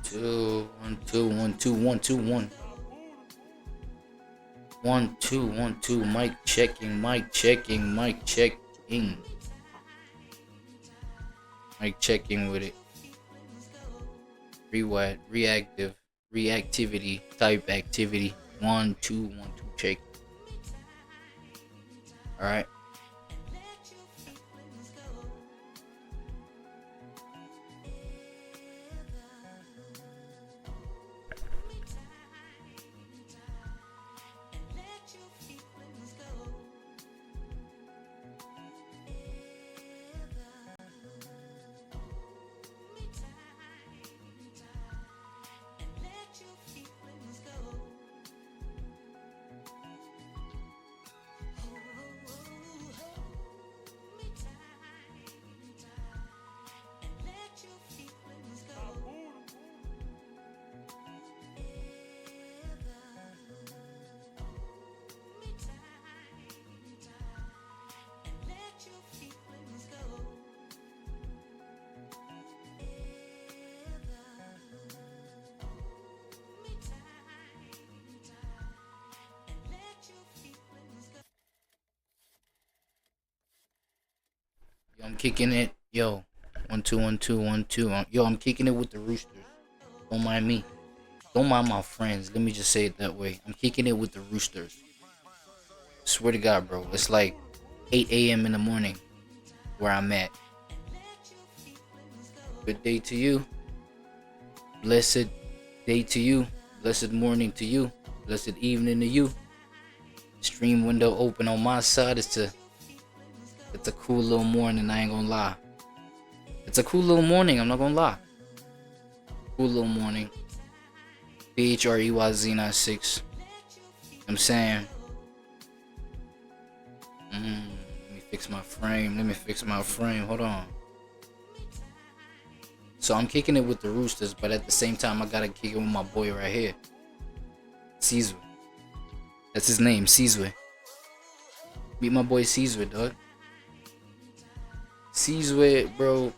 two, 1 2 1 2 1 1 2 1 2. Mic checking, mic checking, mic checking, mic checking with it. ReWAD, reactivity type activity. 1 2 1 2 check. All right. Yo, I'm kicking it. Yo, 1 2 1 2 1 2. Yo, I'm kicking it with the Roosters. Don't mind me. Don't mind my friends. Let me just say it that way. I'm kicking it with the Roosters. Swear to God, bro. It's like 8 a.m. in the morning where I'm at. Good day to you. Blessed day to you. Blessed morning to you. Blessed evening to you. Stream window open on my side. It's a cool little morning, I ain't gonna lie. It's a cool little morning, I'm not gonna lie. Cool little morning. BHREYZ96. I'm saying. Let me fix my frame. Hold on. So I'm kicking it with the Roosters, but at the same time, I gotta kick it with my boy right here. Caesar. That's his name, Caesar. Meet my boy Caesar, dog. Caesar, bro.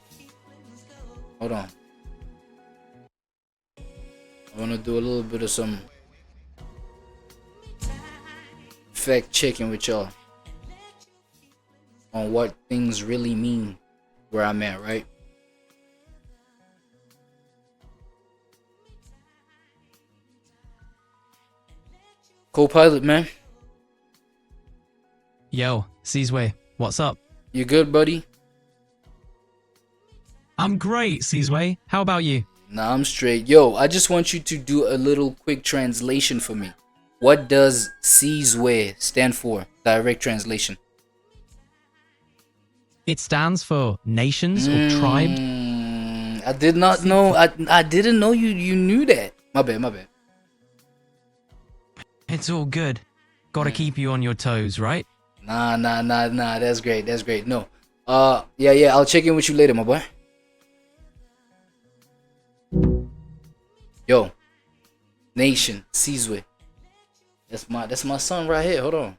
Hold on. I wanna do a little bit of some fact checking with y'all on what things really mean where I'm at, right? Co-pilot, man. Yo, Seasway, what's up? You good, buddy? I'm great, Seasway. How about you? Nah, I'm straight. Yo, I just want you to do a little quick translation for me. What does Seasway stand for? Direct translation. It stands for nations or tribe. I did not know. I didn't know you knew that. My bad. It's all good. Gotta keep you on your toes, right? Nah. That's great. No. Yeah. I'll check in with you later, my boy. Yo, nation, Caesar. That's my son right here. Hold on.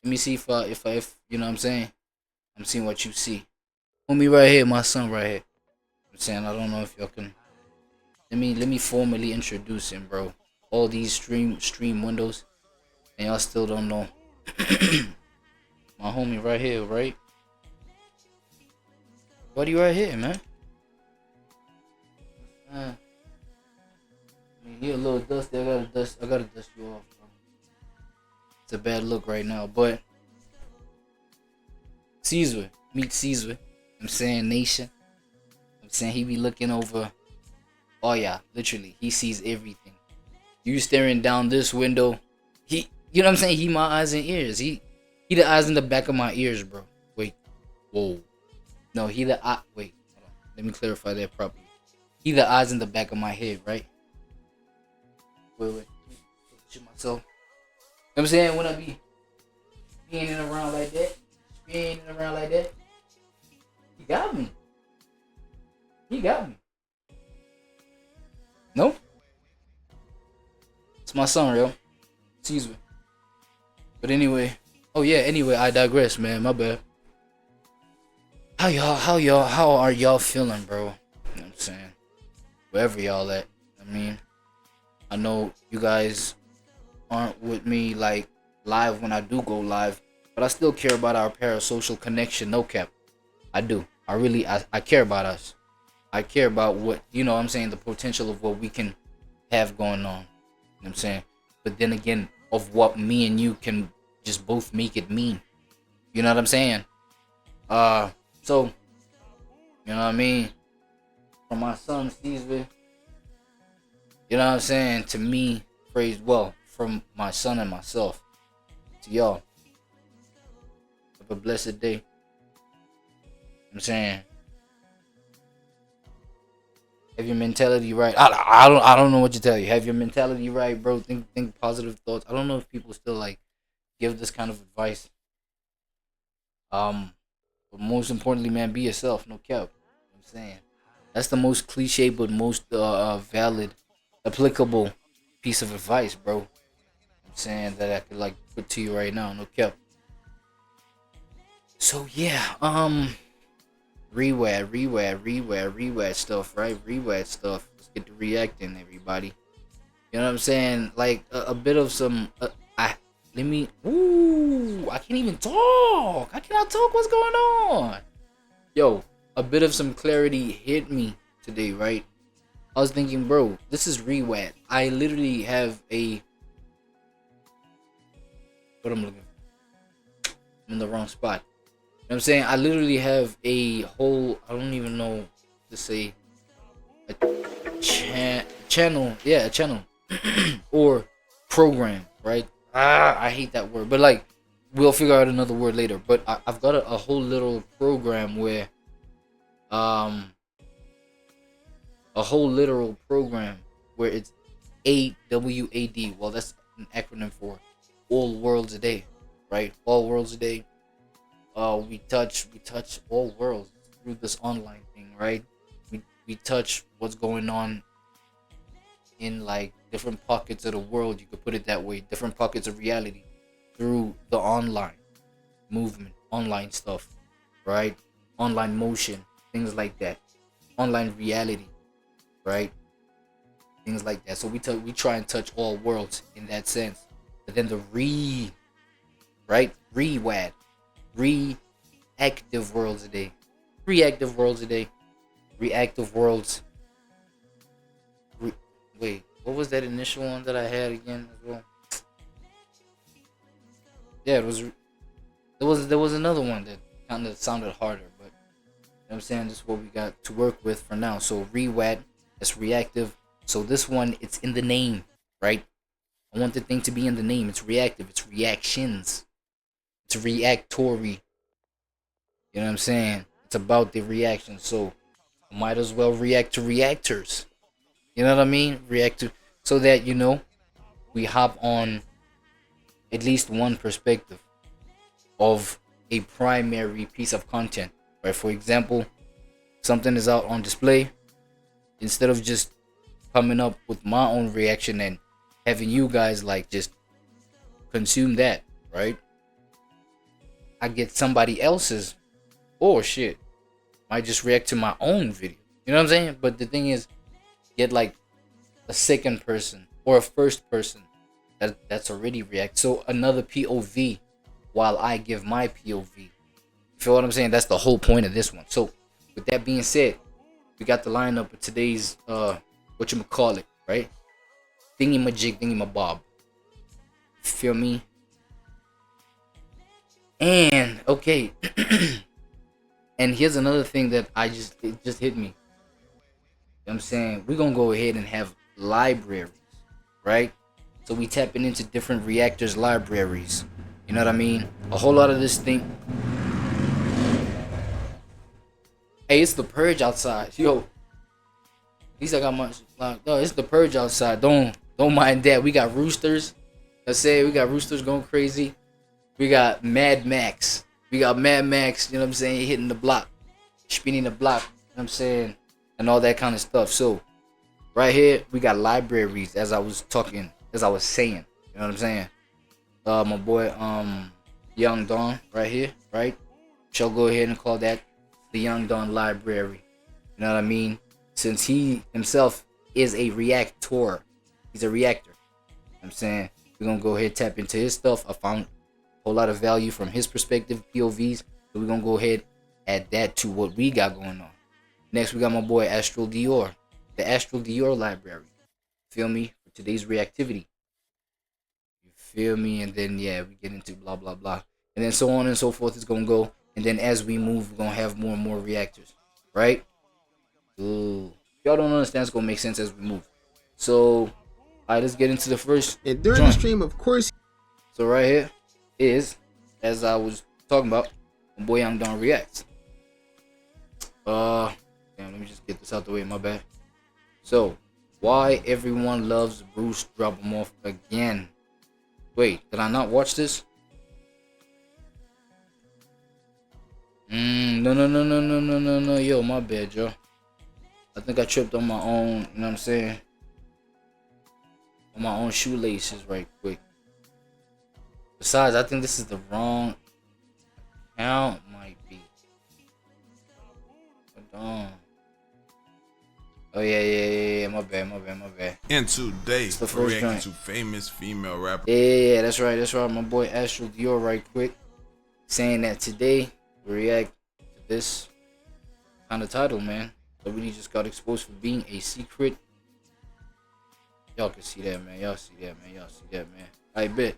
Let me see if you know what I'm saying. I'm seeing what you see. Homie right here, my son right here. I'm saying I don't know if y'all can. Let me formally introduce him, bro. All these stream windows, and y'all still don't know. My homie right here, right? Buddy right here, man. I mean, he a little dusty. I gotta dust you off, bro. It's a bad look right now, but Caesar, meet Caesar. I'm saying nation. I'm saying he be looking over. Oh yeah, literally, he sees everything. You staring down this window. You know what I'm saying? He my eyes and ears. He the eyes in the back of my ears, bro. Wait, whoa. No, he the eye. Wait, hold on. Let me clarify that properly. He the eyes in the back of my head, right? Wait. Shit myself. You know what I'm saying? When I be spinning around like that, he got me. No? It's my son, real. Caesar. But anyway, I digress, man. My bad. How are y'all feeling, bro? You know what I'm saying? wherever y'all at. I mean, I know you guys aren't with me like live when I do go live, but I still care about our parasocial connection. No cap, I do. I care about us. I care about what, you know what I'm saying, the potential of what we can have going on. You know what I'm saying? But then again, of what me and you can just both make it mean. You know what I'm saying? So, you know what I mean? From my son, Caesar, you know what I'm saying? To me, praise, well, from my son and myself, to y'all, have a blessed day. You know what I'm saying? Have your mentality right. I don't know what to tell you. Have your mentality right, bro. Think positive thoughts. I don't know if people still like give this kind of advice. But most importantly, man, be yourself. No cap. You know what I'm saying? That's the most cliche but most valid, applicable piece of advice, bro. I'm saying that I could like put to you right now. No cap. So yeah, ReWAD stuff, right? ReWAD stuff. Let's get to reacting, everybody. You know what I'm saying? Like a bit of some. I can't even talk. I cannot talk. What's going on? Yo, a bit of some clarity hit me today, right? I was thinking, bro, this is ReWAD. I literally have a. What I'm looking for? I'm in the wrong spot. You know what I'm saying? I literally have a whole, I don't even know to say, a channel, yeah, a channel, or program, right? I hate that word, but like, we'll figure out another word later. But I've got a whole little program where, a whole literal program where it's AWAD. Well, that's an acronym for All Worlds a Day, right? All Worlds a Day. We touch all worlds through this online thing, right? We touch what's going on in like different pockets of the world, you could put it that way, different pockets of reality through the online movement, online stuff, right? Online motion, things like that, online reality, right? Things like that. So we try and touch all worlds in that sense. But then the ReWAD, reactive worlds a day, reactive worlds a day, reactive worlds. Wait, what was that initial one that I had again as well? Yeah, there was another one that kind of sounded harder, but you know what I'm saying, this is what we got to work with for now. So ReWAD, that's reactive. So this one, it's in the name, right? I want the thing to be in the name. It's reactive. It's reactions. It's reactory. You know what I'm saying? It's about the reaction. So I might as well react to reactors. You know what I mean? React to, so that, you know, we hop on at least one perspective of a primary piece of content. Right? For example, something is out on display. Instead of just coming up with my own reaction and having you guys like just consume that, right? I get somebody else's, oh shit, might just react to my own video. You know what I'm saying? But the thing is, get like a second person or a first person that's already react. So another POV while I give my POV. You feel what I'm saying? That's the whole point of this one. So with that being said, we got the lineup of today's whatchamacallit, right? Thingy-majig, thingy-mabob. Feel me? And okay. And here's another thing that it just hit me. You know what I'm saying? We're gonna go ahead and have libraries, right? So we tapping into different reactors libraries. You know what I mean? A whole lot of this thing. Hey, it's the purge outside. Yo. At least I got much like, no, it's the purge outside. Don't mind that. We got roosters. Let's say we got roosters going crazy. We got Mad Max. You know what I'm saying, hitting the block, spinning the block, you know what I'm saying, and all that kind of stuff. So right here we got libraries, as I was saying, you know what I'm saying. My boy Young Dawn right here, right? Shall go ahead and call that the Young Dawn library. You know what I mean? Since he himself is a reactor. He's a reactor. I'm saying we're gonna go ahead and tap into his stuff. I found a whole lot of value from his perspective, POVs. So we're gonna go ahead and add that to what we got going on. Next, we got my boy Astral Dior, the Astral Dior library. Feel me? For today's reactivity. You feel me? And then yeah, we get into blah blah blah, and then so on and so forth is gonna go. And then as we move, we're gonna have more and more reactors, right? Ooh, y'all don't understand. It's gonna make sense as we move. So, alright, let's get into the first. And during the stream, of course. So right here is, as I was talking about, my boy Young Don reacts. Damn, let me just get this out the way. My bad. So, why everyone loves Bruce? Drop him off again. Wait, did I not watch this? No. Yo, my bad, yo. I think I tripped on my own, you know what I'm saying? On my own shoelaces right quick. Besides, I think this is the wrong account, might be. Hold on. Oh yeah, my bad. And today, we're reacting to famous female rapper. Yeah, that's right. My boy Astral Dior right quick. Saying that today, we react to this kind of title, man. SAWEETIE just got exposed for being a secret. Y'all can see that, man. Y'all see that, man. I bet.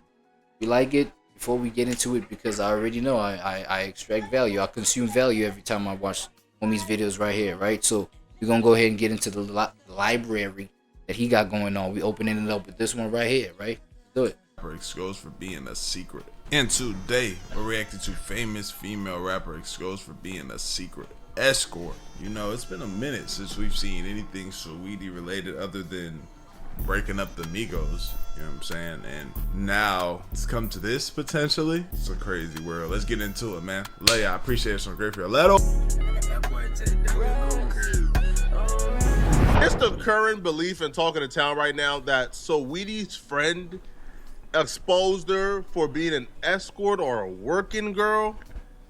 You like it? Before we get into it, because I already know I extract value. I consume value every time I watch homie's videos right here, right? So we're gonna go ahead and get into the library that he got going on. We opening it up with this one right here, right? Let's do it. Exposed for being a secret. And today, we're reacting to famous female rapper exposed for being a secret. ESCORT. You know, it's been a minute since we've seen anything SAWEETIE related other than breaking up the Migos, you know what I'm saying? And now it's come to this potentially. It's a crazy world. Let's get into it, man. Leia, I appreciate it. So great for you. It's the current belief in talking to town right now that SAWEETIE's friend exposed her for being an escort or a working girl.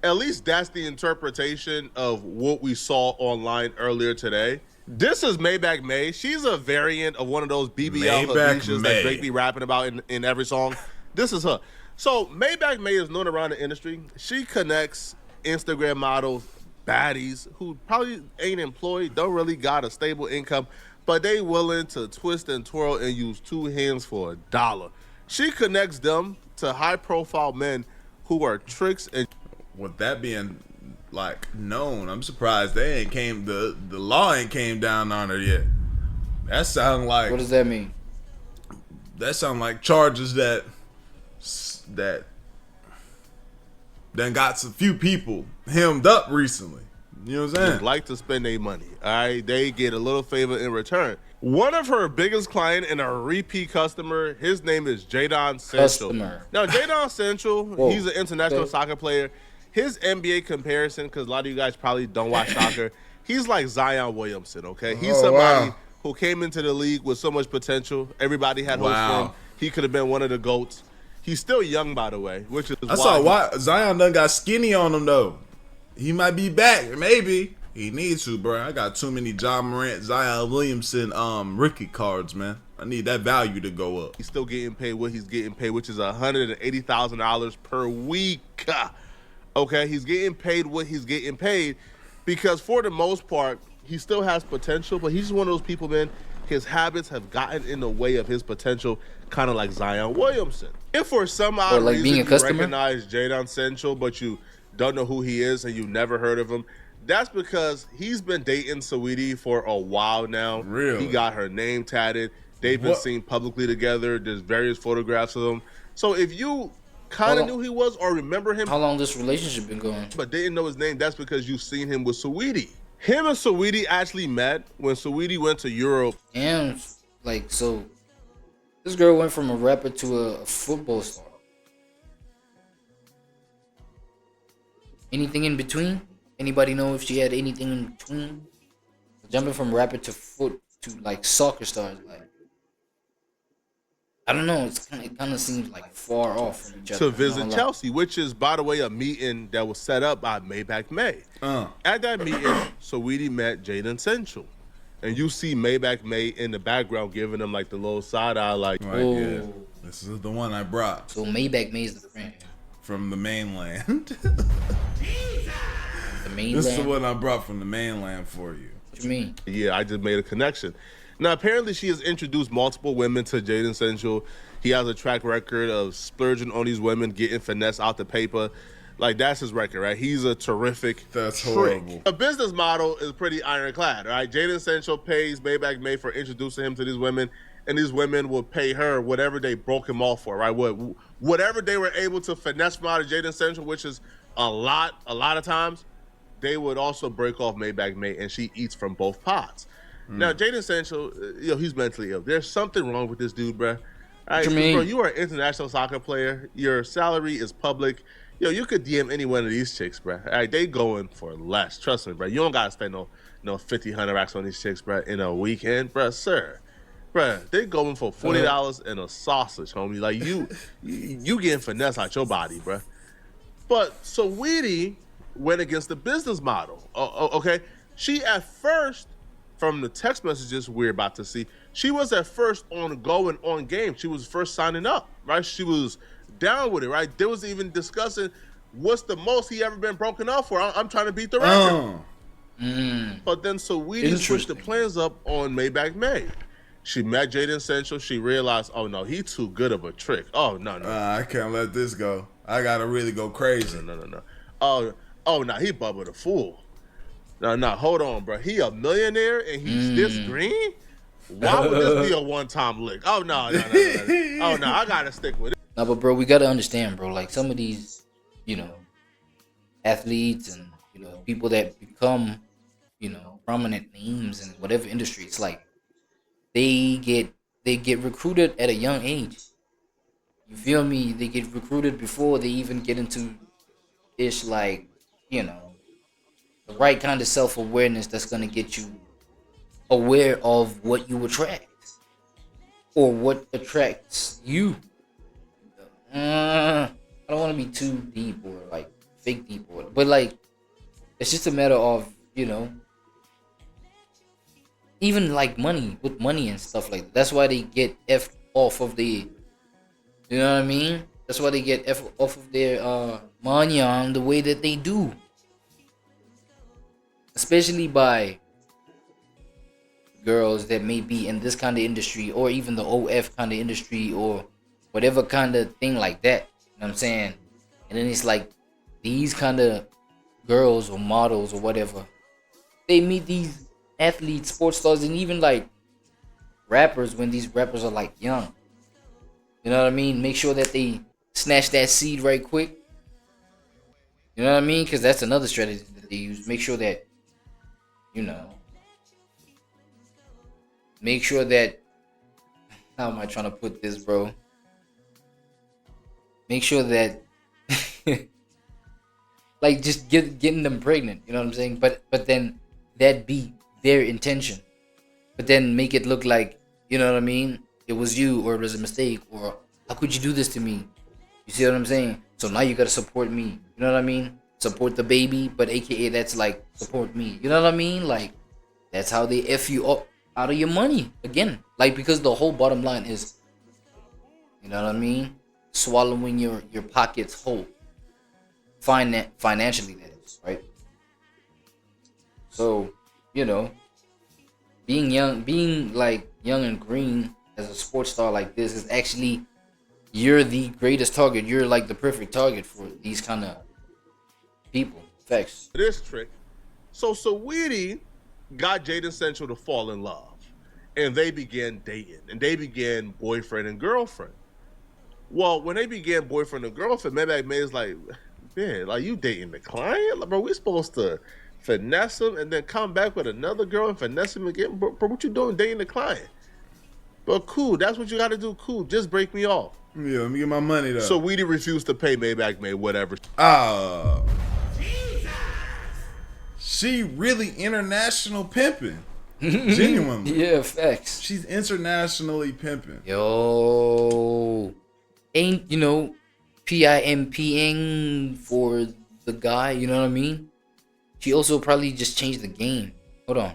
At least that's the interpretation of what we saw online earlier today. This is Maybach May. She's a variant of one of those BBL Hadishas that Drake be rapping about in every song. This is her. So Maybach May is known around the industry. She connects Instagram models, baddies who probably ain't employed, don't really got a stable income, but they willing to twist and twirl and use two hands for $1. She connects them to high-profile men who are tricks and. With that being like known, I'm surprised they ain't came the law ain't came down on her yet. That sound like, what does that mean? That sound like charges that then got some few people hemmed up recently. You know what I'm saying? Like to spend their money. All right, they get a little favor in return. One of her biggest client and a repeat customer, his name is Age1 Central. Now, Age1 Central, he's an international soccer player. His NBA comparison, because a lot of you guys probably don't watch soccer, he's like Zion Williamson, okay? He's somebody who came into the league with so much potential. Everybody had hopes for him. He could have been one of the GOATs. He's still young, by the way, which is why Zion done got skinny on him, though. He might be back, maybe. He needs to, bro. I got too many John Morant, Zion Williamson, rookie cards, man. I need that value to go up. He's still getting paid what he's getting paid, which is $180,000 per week. Okay, he's getting paid what he's getting paid because for the most part, he still has potential, but he's just one of those people, man, his habits have gotten in the way of his potential, kind of like Zion Williamson. If for some odd reason you recognize Age1 Central, but you don't know who he is and you never heard of him, that's because he's been dating SAWEETIE for a while now. Really? He got her name tatted. They've been seen publicly together. There's various photographs of them. So if you kind of knew he was or remember him. How long this relationship been going? But didn't know his name, that's because you've seen him with SAWEETIE. Him and SAWEETIE actually met when SAWEETIE went to Europe. And like, so this girl went from a rapper to a football star. Anything in between? Anybody know if she had anything in between? Jumping from rapper to like soccer stars, like I don't know. It kind of seems like far off from each other. To visit Chelsea, which is, by the way, a meeting that was set up by Maybach May. At that meeting, SAWEETIE met Age1 Central. and you see Maybach May in the background giving them like the little side eye, like, Right, yeah. This is the one I brought. So Maybach May is the friend. From the mainland. The mainland. This is the one I brought from the mainland for you. What you mean? yeah, I just made a connection. Now, apparently, she has introduced multiple women to Jaden Central. He has a track record of splurging on these women, getting finesse out the paper. Like, that's his record, right? He's a terrific That's trick. horrible. The business model is pretty ironclad, right? Jaden Central pays Maybach May for introducing him to these women, and these women will pay her whatever they broke him off for, right? Whatever they were able to finesse from out of Jaden Central, which is a lot of times, they would also break off Maybach May, and she eats from both pots. Now, Jaden Central, he's mentally ill. There's something wrong with this dude, bruh. All right, What you mean? bro, you are an international soccer player. Your salary is public. You could DM any one of these chicks, bruh. All right, they going for less. Trust me, bruh. You don't gotta spend no 50, 100 racks on these chicks, bruh, in a weekend, bruh, sir. Bruh, they going for $40 and a sausage, homie. Like, you getting finesse out your body, bruh. But SAWEETIE went against the business model. Okay, she at first, from the text messages we're about to see, she was at first on go and on game. She was first signing up, right? She was down with it, right? They was even discussing what's the most he ever been broken off for. I'm trying to beat the record. But then SAWEETIE switched the plans up on Maybach May. She met Jaden Central. She realized, oh no, he too good of a trick. Oh no. I can't let this go. I gotta really go crazy. No. Oh no, he bubbled a fool. No, hold on, bro. He a millionaire and he's this green? Why would this be a one-time lick? Oh no. Oh no, I gotta stick with it. No, but bro, we gotta understand, bro. Like some of these, athletes and people that become, prominent names in whatever industry. It's like they get recruited at a young age. You feel me? They get recruited before they even get into ish, like, the right kind of self-awareness that's gonna get you aware of what you attract or what attracts you. I don't want to be too deep or like fake deep, but like it's just a matter of even like money and stuff like that. That's why they get F off of the, you know what I mean? That's why they get F off of their money on the way that they do, especially by girls that may be in this kind of industry or even the OF kind of industry or whatever kind of thing like that. You know what I'm saying? And then it's like these kind of girls or models or whatever, they meet these athletes, sports stars, and even like rappers when these rappers are like young. You know what I mean? Make sure that they snatch that seed right quick. You know what I mean? Because that's another strategy that they use. Make sure that, make sure that, how am I trying to put this, bro? Make sure that, like, just getting them pregnant. You know what I'm saying? But then that be their intention. But then make it look like, you know what I mean? It was you, or it was a mistake, or how could you do this to me? You see what I'm saying? So now you gotta support me. You know what I mean? Support the baby, but AKA that's like support me. You know what I mean? Like that's how they F you up out of your money again. Like because the whole bottom line is, you know what I mean? Swallowing your pockets whole. Financially, that is, right? So, being young and green as a sports star like this is actually, you're the greatest target. You're like the perfect target for these kind of people. Facts. This trick. So SAWEETIE got Jaden Central to fall in love, and they began dating, and they began boyfriend and girlfriend. Well, when they began boyfriend and girlfriend, Maybach May is like, man, like you dating the client? Like, bro, we supposed to finesse him and then come back with another girl and finesse him again? Bro, what you doing dating the client? But cool, that's what you got to do. Cool, just break me off. Yeah, let me get my money though. So SAWEETIE refused to pay Maybach May whatever. She really international pimping. Genuinely. Yeah, facts. She's internationally pimping. Yo, ain't PIMPing for the guy, you know what I mean? She also probably just changed the game. Hold on.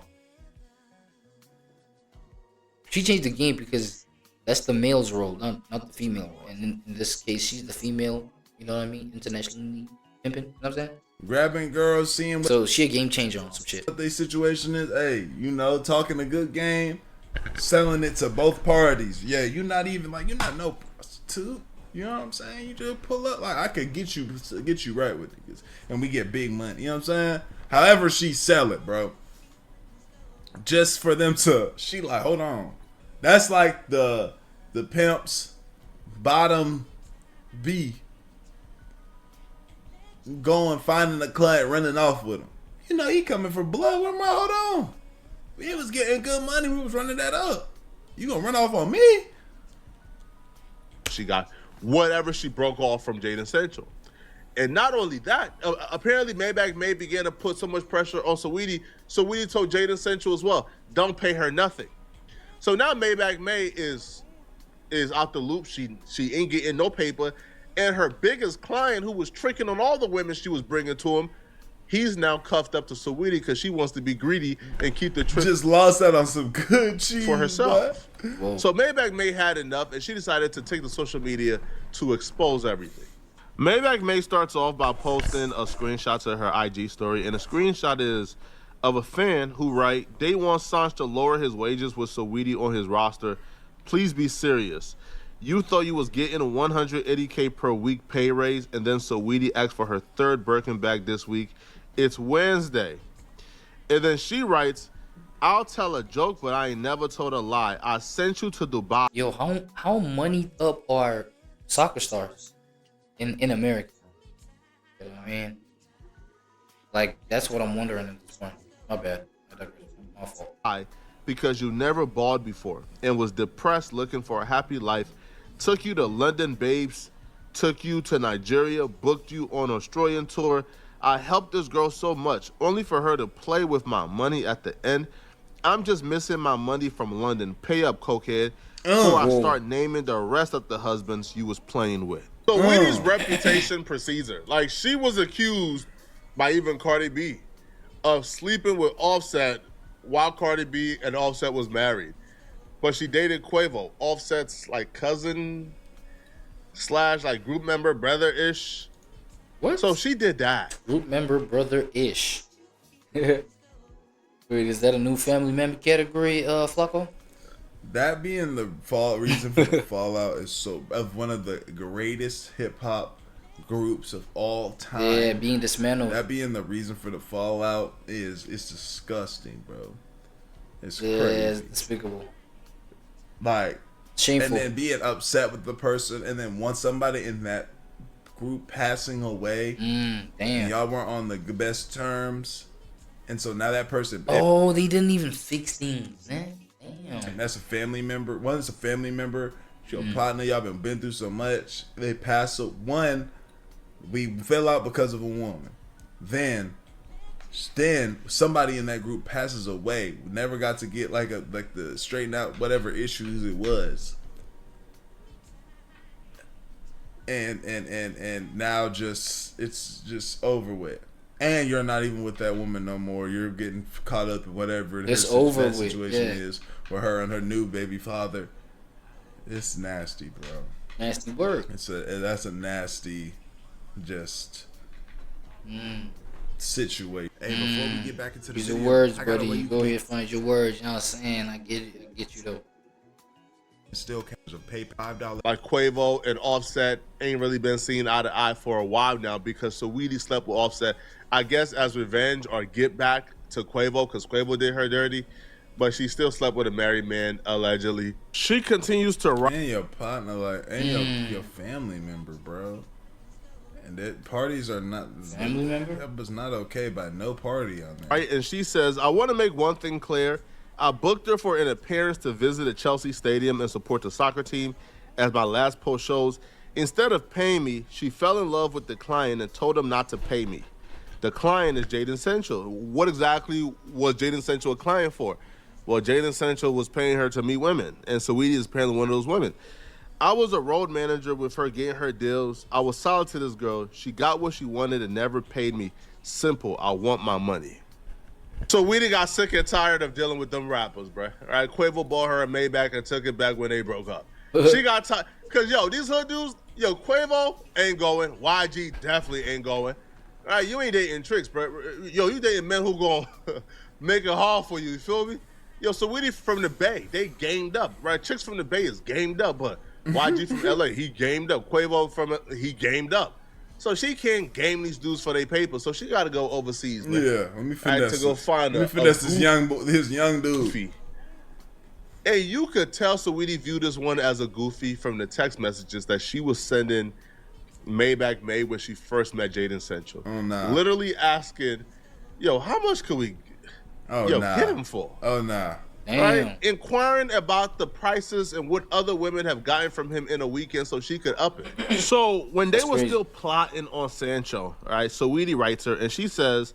She changed the game because that's the male's role, not the female role. And in this case, she's the female. You know what I mean? Internationally pimping. You know what I'm saying? Grabbing girls, seeing what, So she a game changer on some shit. what their situation is. Hey, you know, talking a good game, selling it to both parties. Yeah, you're not even like, you're not no prostitute. You know what I'm saying? You just pull up. Like, I could get you right with it, and we get big money. You know what I'm saying? However she sell it, bro. Just for them to, she like, hold on. That's like the pimp's bottom B going, finding a client, running off with him. You know, he coming for blood with him. Hold on. We was getting good money. We was running that up. You gonna run off on me? She got whatever she broke off from Jaden Central. And not only that, apparently Maybach May began to put so much pressure on Saweetie. Saweetie told Jaden Central as well, don't pay her nothing. So now Maybach May is out the loop. She ain't getting no paper. And her biggest client, who was tricking on all the women she was bringing to him, he's now cuffed up to Saweetie because she wants to be greedy and keep the trick. Just lost that on some good cheese for herself. Whoa. So Maybach May had enough, and she decided to take to social media to expose everything. Maybach May starts off by posting a screenshot to her IG story, and the screenshot is of a fan who write, "They want Sanj to lower his wages with Saweetie on his roster. Please be serious. You thought you was getting a 180K per week pay raise, and then Saweetie asked for her third Birkin bag this week. It's Wednesday." And then she writes, "I'll tell a joke, but I ain't never told a lie. I sent you to Dubai." Yo, how moneyed up are soccer stars in America? You know what I mean? Like, that's what I'm wondering at this point. My bad. My fault. Because you never balled before and was depressed looking for a happy life, took you to London babes, took you to Nigeria, booked you on an Australian tour. I helped this girl so much, only for her to play with my money at the end. I'm just missing my money from London. Pay up, cokehead, before I start naming the rest of the husbands you was playing with. So Whitney's reputation precedes her. Like, she was accused by even Cardi B of sleeping with Offset while Cardi B and Offset was married. But she dated Quavo, Offset's like cousin / like group member, brother-ish. What? So she did that. Group member, brother-ish. Wait, is that a new family member category, Flacco? That being the reason for the fallout is of one of the greatest hip hop groups of all time. Yeah, being dismantled. That being the reason for the fallout it's disgusting, bro. It's crazy. It's despicable. Like, Shameful. and then being upset with the person, and then want somebody in that group passing away. Damn. And y'all weren't on the best terms, and so now that person. Oh, they didn't even fix things, man. Damn. And that's a family member. One is a family member. Your partner, y'all been through so much. They pass. So one, we fell out because of a woman. Then somebody in that group passes away. We never got to get like the straighten out whatever issues it was. And now it's just over with. And you're not even with that woman no more. You're getting caught up in whatever It's over with. situation is with her and her new baby father. It's nasty, bro. Nasty word. That's a nasty, just situation. Hey, before we get back into the Use video, your words, I gotta buddy. let You go ahead and find your words. You know what I'm saying? I get it. I get you though. Still cash of pay $5. Like Quavo and Offset ain't really been seen eye to eye for a while now because Saweetie slept with Offset, I guess as revenge or get back to Quavo because Quavo did her dirty, but she still slept with a married man, allegedly. She continues to write. And your partner, like, and your family member, bro. And that parties are not Family member? That was not okay by no party on there. Right, and she says, "I want to make one thing clear. I booked her for an appearance to visit at Chelsea Stadium and support the soccer team, as my last post shows. Instead of paying me, she fell in love with the client and told him not to pay me. The client is Jaden Central. What exactly was Jaden Central a client for? Well, Jaden Central was paying her to meet women, and Saweetie is apparently one of those women. I was a road manager with her getting her deals. I was solid to this girl. She got what she wanted and never paid me. Simple. I want my money." So Weedy got sick and tired of dealing with them rappers, bro. All right, Quavo bought her a Maybach and took it back when they broke up. She got tired, cause yo, these hood dudes, yo, Quavo ain't going, YG definitely ain't going. All right, you ain't dating tricks, bro. Yo, you dating men who gonna make it hard for you. You feel me? Yo, so Weedy from the Bay, they gamed up, right? Chicks from the Bay is gamed up, but YG from LA, he gamed up. Quavo he gamed up. So she can't game these dudes for their paper. So she got to go overseas, man. Yeah, let me finesse. To go find let me finesse this young dude. Goofy. Hey, you could tell Saweetie viewed this one as a goofy from the text messages that she was sending Maybach May when she first met Jaden Central. Oh nah. Literally asking, yo, how much could we get him for? Oh nah. Damn. Right? Inquiring about the prices and what other women have gotten from him in a weekend so she could up it. So when they were still plotting on Sancho, right, Saweetie writes her and she says,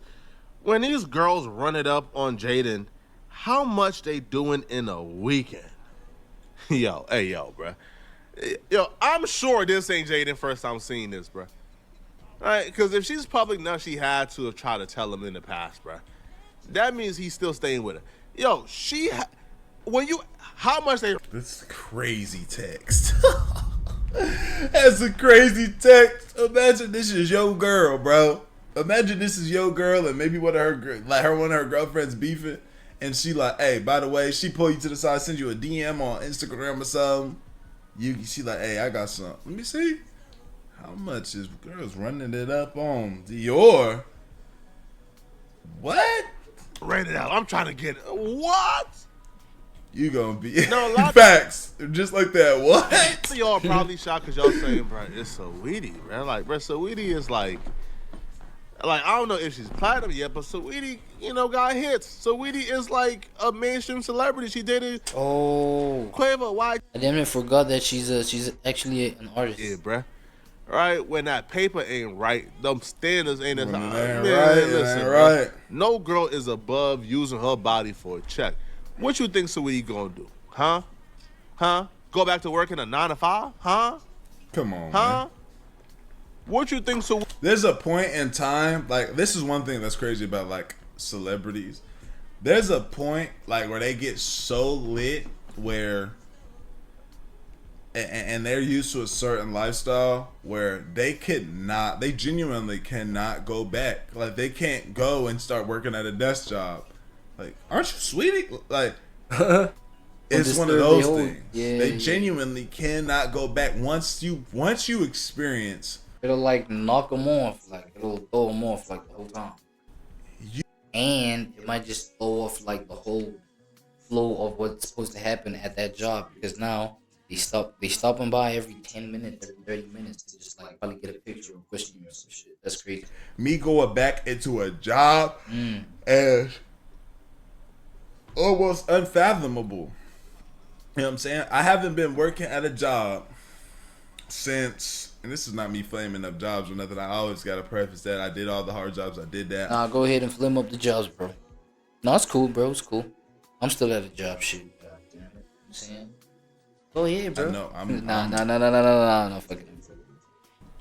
when these girls run it up on Jaden, how much they doing in a weekend? Yo, bro. Yo, I'm sure this ain't Jaden first time seeing this, bro. All right, because if she's public now, she had to have tried to tell him in the past, bro. That means he's still staying with her. Yo, how much they... That's crazy text. That's a crazy text. Imagine this is your girl, bro. Imagine this is your girl and maybe one of her girlfriends beefing. And she like, hey, by the way, she pull you to the side, send you a DM on Instagram or something. She like, hey, I got something. Let me see. How much is girls running it up on Dior? What? Ran it out. I'm trying to get it. What? You gonna be no, a lot facts just like that. What? Y'all probably shocked because y'all saying, bro, it's Saweetie, man. Like, bro, Saweetie is like I don't know if she's platinum yet, but Saweetie, got hits. Saweetie is like a mainstream celebrity. She did it. Oh, Quavo, why? I damn it forgot that she's actually an artist. Yeah, bro. Right when that paper ain't right, them standards ain't as high. Listen, right. No girl is above using her body for a check. What you think Saweetie gonna do? Huh? Go back to working a 9 to 5? Huh? Come on, man. Man. What you think Saweetie? There's a point in time, like this is one thing that's crazy about like celebrities. There's a point like where they get so lit where and they're used to a certain lifestyle where they genuinely cannot go back. Like they can't go and start working at a desk job. Like, aren't you Sweetie? Like, it's one of those things. Yeah, they genuinely cannot go back once you experience. It'll like knock them off, like it'll throw them off like the whole time. And it might just throw off like the whole flow of what's supposed to happen at that job because now they stopping by every 10 minutes, every 30 minutes to just like probably get a picture or question you or some shit. That's crazy. Me going back into a job as almost unfathomable. You know what I'm saying? I haven't been working at a job since, and this is not me flaming up jobs or nothing. I always got to preface that. I did all the hard jobs. I did that. Nah, go ahead and flame up the jobs, bro. No, it's cool, bro. It's cool. I'm still at a job shit. You know what I'm saying? Go ahead, bro. No, Nah. Fucking.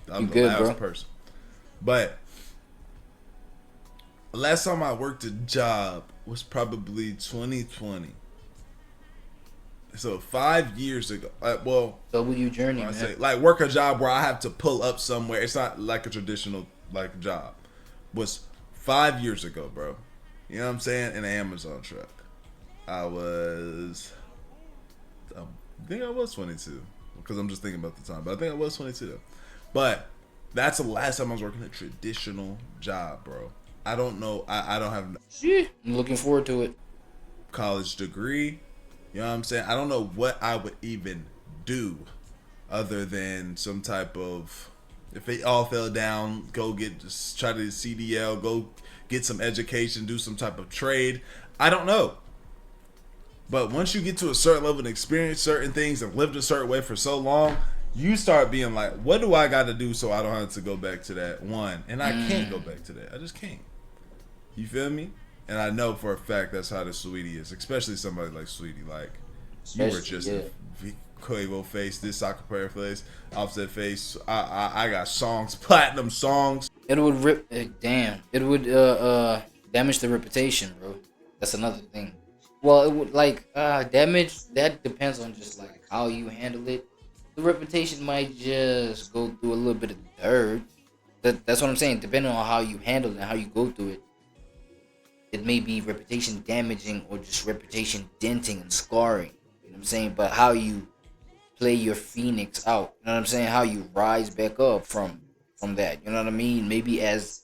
I'm the last person. But the last time I worked a job was probably 2020. So 5 years ago. W journey, man. Say, like work a job where I have to pull up somewhere. It's not like a traditional like job. Was 5 years ago, bro. You know what I'm saying? In an Amazon truck. I think I was 22 because I'm just thinking about the time, but I think I was 22. But that's the last time I was working a traditional job, bro. I don't know. I don't have. I'm looking forward to it. College degree. You know what I'm saying? I don't know what I would even do other than some type of, if it all fell down, try to CDL, go get some education, do some type of trade. I don't know. But once you get to a certain level and experience certain things and lived a certain way for so long, you start being like, what do I got to do so I don't have to go back to that one? And I can't go back to that. I just can't. You feel me? And I know for a fact that's how the Saweetie is, especially somebody like Saweetie. Like, you were just a Quavo face, this soccer player face, Offset face. I got songs, platinum songs. It would rip. Damn. It would damage the reputation, bro. That's another thing. Well, it would like damage. That depends on just like how you handle it. The reputation might just go through a little bit of dirt. That's what I'm saying. Depending on how you handle it and how you go through it, it may be reputation damaging or just reputation denting and scarring. You know what I'm saying? But how you play your phoenix out, you know what I'm saying? How you rise back up from that, you know what I mean? Maybe as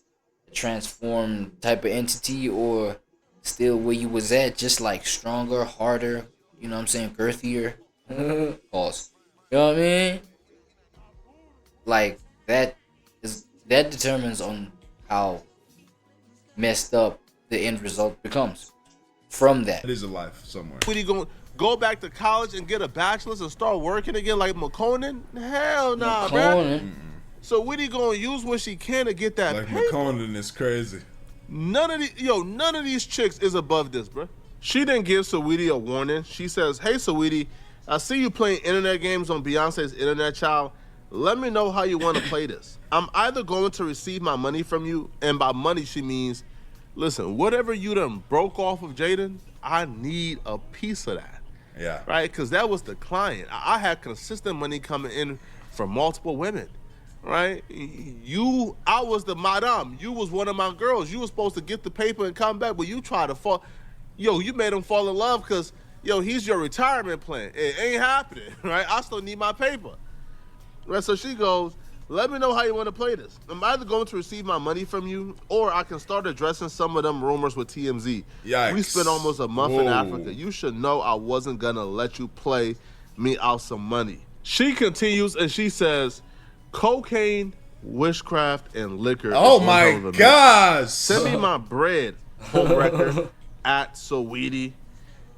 a transformed type of entity, or still where you was at, just like stronger, harder, you know what I'm saying? Girthier. Pause. You know what I mean? Like that determines on how messed up the end result becomes from that. It is a life somewhere. What, he going go back to college and get a bachelor's and start working again like McConan? Hell nah, bro. So what he gonna use when she can to get that Like paper? McConan is crazy. None of these chicks is above this, bro. She didn't give Saweetie a warning. She says, "Hey, Saweetie, I see you playing internet games on Beyonce's Internet Child. Let me know how you want to play this. I'm either going to receive my money from you," and by money she means, listen, whatever you done broke off of Jaden, I need a piece of that. Yeah. Right? Because that was the client. I had consistent money coming in from multiple women. Right? I was the madam. You was one of my girls. You was supposed to get the paper and come back, but you try to fall. You made him fall in love because, he's your retirement plan. It ain't happening, right? I still need my paper. Right? So she goes, let me know how you want to play this. I'm either going to receive my money from you, or I can start addressing some of them rumors with TMZ. Yikes. We spent almost a month in Africa. You should know I wasn't going to let you play me out some money. She continues and she says, cocaine, witchcraft, and liquor. Oh my gosh. Send me my bread, home record, at Saweetie.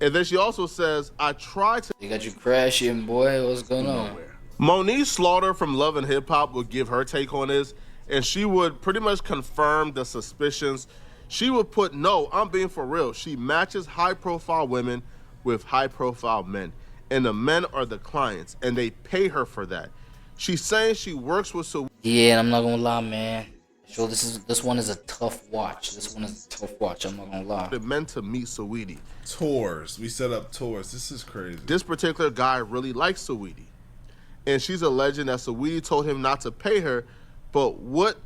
And then she also says, I tried to... They got you crashing, boy. What's going on? Monique Slaughter from Love and Hip Hop would give her take on this, and she would pretty much confirm the suspicions. She would put, no, I'm being for real. She matches high-profile women with high-profile men, and the men are the clients, and they pay her for that. She's saying she works with Saweetie. Yeah, I'm not gonna lie, man. So this one is a tough watch. I'm not gonna lie. Meant to meet Saweetie. Tours. We set up tours. This is crazy. This particular guy really likes Saweetie. And she's alleging that Saweetie told him not to pay her. But what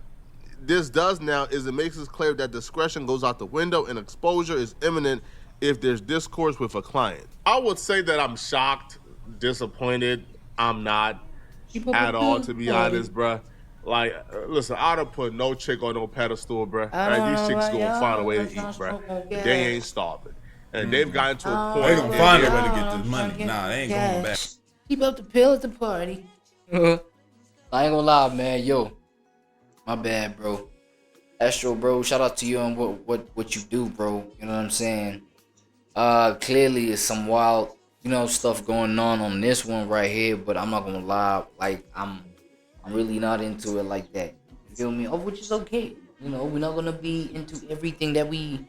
this does now is it makes it clear that discretion goes out the window and exposure is imminent if there's discourse with a client. I would say that I'm shocked, disappointed. I'm not at all, to be honest, bruh. Like, listen, I'd have put no chick on no pedestal, bruh. Right? These chicks gonna find a way to eat, bruh. They ain't starving. And they've gotten to a point. They gonna find a way to get this money. Nah, they ain't going back. Keep up the pill at the party. I ain't gonna lie, man. Yo, my bad, bro. Astro, bro, shout out to you on what you do, bro. You know what I'm saying? Clearly it's some wild, stuff going on this one right here, but I'm not gonna lie, like I'm really not into it like that. You feel me? Which is okay. We're not gonna be into everything that we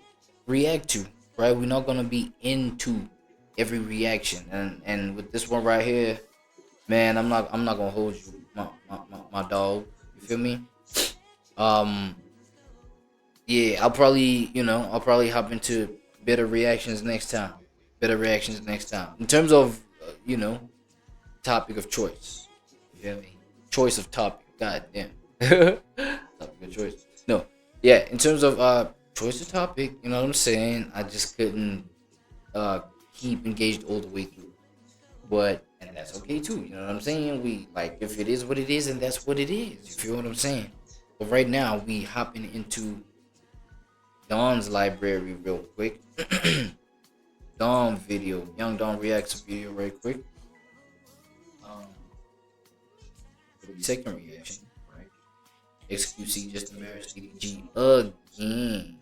react to, right? We're not gonna be into every reaction. And with this one right here, man, I'm not gonna hold you, my dog. You feel me? Yeah, I'll probably hop into better reactions next time. In terms of, topic of choice. You feel me? Choice of topic. God damn. Topic of choice. No. Yeah, in terms of choice of topic, you know what I'm saying? I just couldn't keep engaged all the way through. And that's okay too, you know what I'm saying? We, like, if it is what it is, and that's what it is. You feel what I'm saying? But right now, we hopping into Dawn's library real quick. Dawn video, Young Dawn reacts video right quick. Second reaction, right? XQC just embarrassed DDG again.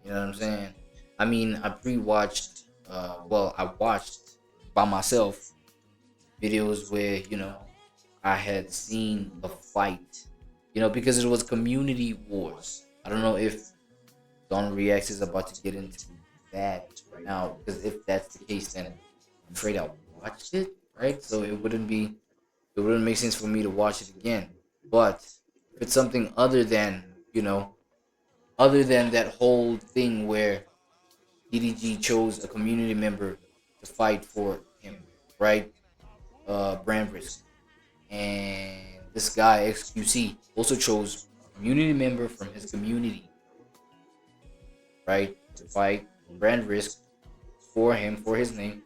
You know what I'm saying? I mean, I pre-watched, I watched by myself videos where, I had seen the fight, because it was community wars. I don't know if Dawn Reacts is about to get into that right now, because if that's the case, then I'm afraid I watched it, right? So it wouldn't make sense for me to watch it again. But if it's something other than, other than that whole thing where DDG chose a community member to fight for him, right? Brand risk. And this guy, XQC, also chose a community member from his community, right? To fight brand risk for him, for his name.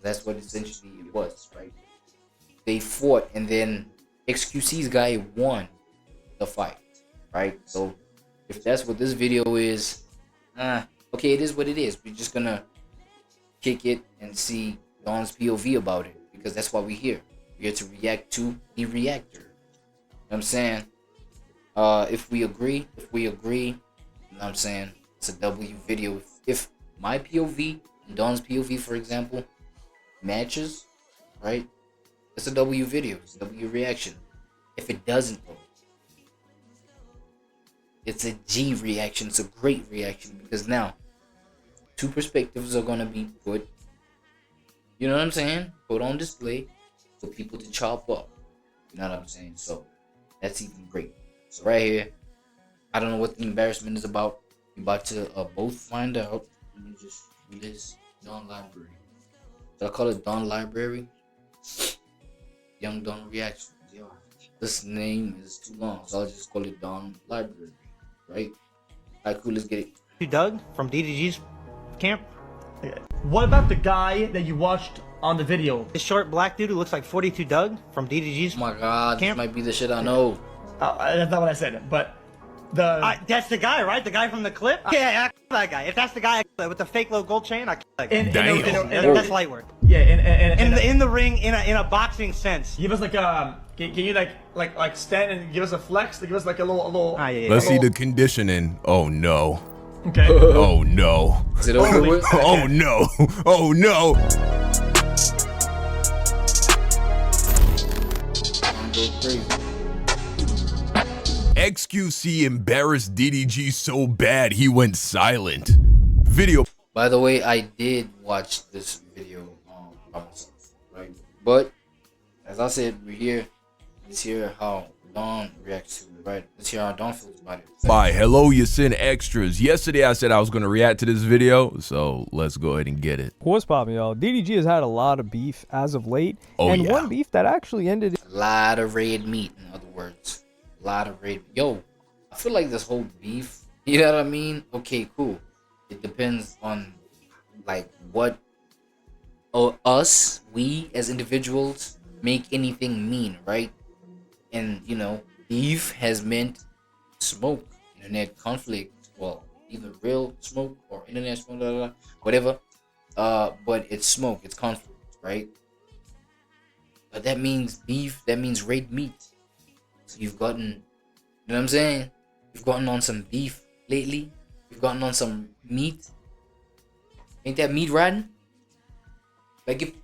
That's what essentially it was, right? They fought, and then XQC's guy won the fight, right? So if that's what this video is, okay, it is what it is. We're just gonna kick it and see Don's POV about it, because that's why we're here. We're here to react to the reactor. You know what I'm saying? If we agree, you know what I'm saying, it's a W video. If my POV and Don's POV, for example, matches, right, it's a W video, it's a W reaction. If it doesn't, though, it's a G reaction. It's a great reaction, because now two perspectives are gonna be put, you know what I'm saying, put on display for people to chop up. You know what I'm saying? So that's even great. So right here, I don't know what the embarrassment is about. You're about to both find out. Let me just do this. Dawn Library. Did I call it Dawn Library? Young Dawn Reaction. Yeah. This name is too long, so I'll just call it Dawn Library. Right? Alright, cool, let's get it. You Doug from DDG's camp? What about the guy that you watched on the video? This short black dude who looks like 42 Doug from DDG's Oh my god, camp? this might be the shit I know. That's not what I said, but that's the guy, right? The guy from the clip? Yeah, I kill that guy. If that's the guy with the fake little gold chain, I kill that guy. That's light work. Yeah, In the ring, in a boxing sense. give us like can you like stand and give us a flex? Give us like a little. Let's see the conditioning. Oh no. Okay. Oh no. Is it over with? Oh no. Oh no. I'm going crazy. XQC embarrassed DDG so bad he went silent. Video. By the way, I did watch this video by myself, right? But as I said, we're here. Let's hear how Don reacts to it, right? Let's hear how Don feels about it. Bye. Hello, you sin extras. Yesterday I said I was going to react to this video, so let's go ahead and get it. What's poppin', y'all? DDG has had a lot of beef as of late, and yeah. one beef that actually ended. A lot of red meat, in other words. A lot of red. Yo, I feel like this whole beef, you know what I mean? Okay, cool. It depends on like what we as individuals make anything mean, right? And you know, beef has meant smoke, internet conflict, well, either real smoke or internet smoke, blah, blah, blah, whatever. But it's smoke, it's conflict, right? But that means beef, that means red meat. So you've gotten, you know what I'm saying? You've gotten on some beef lately. You've gotten on some meat. Ain't that meat riding?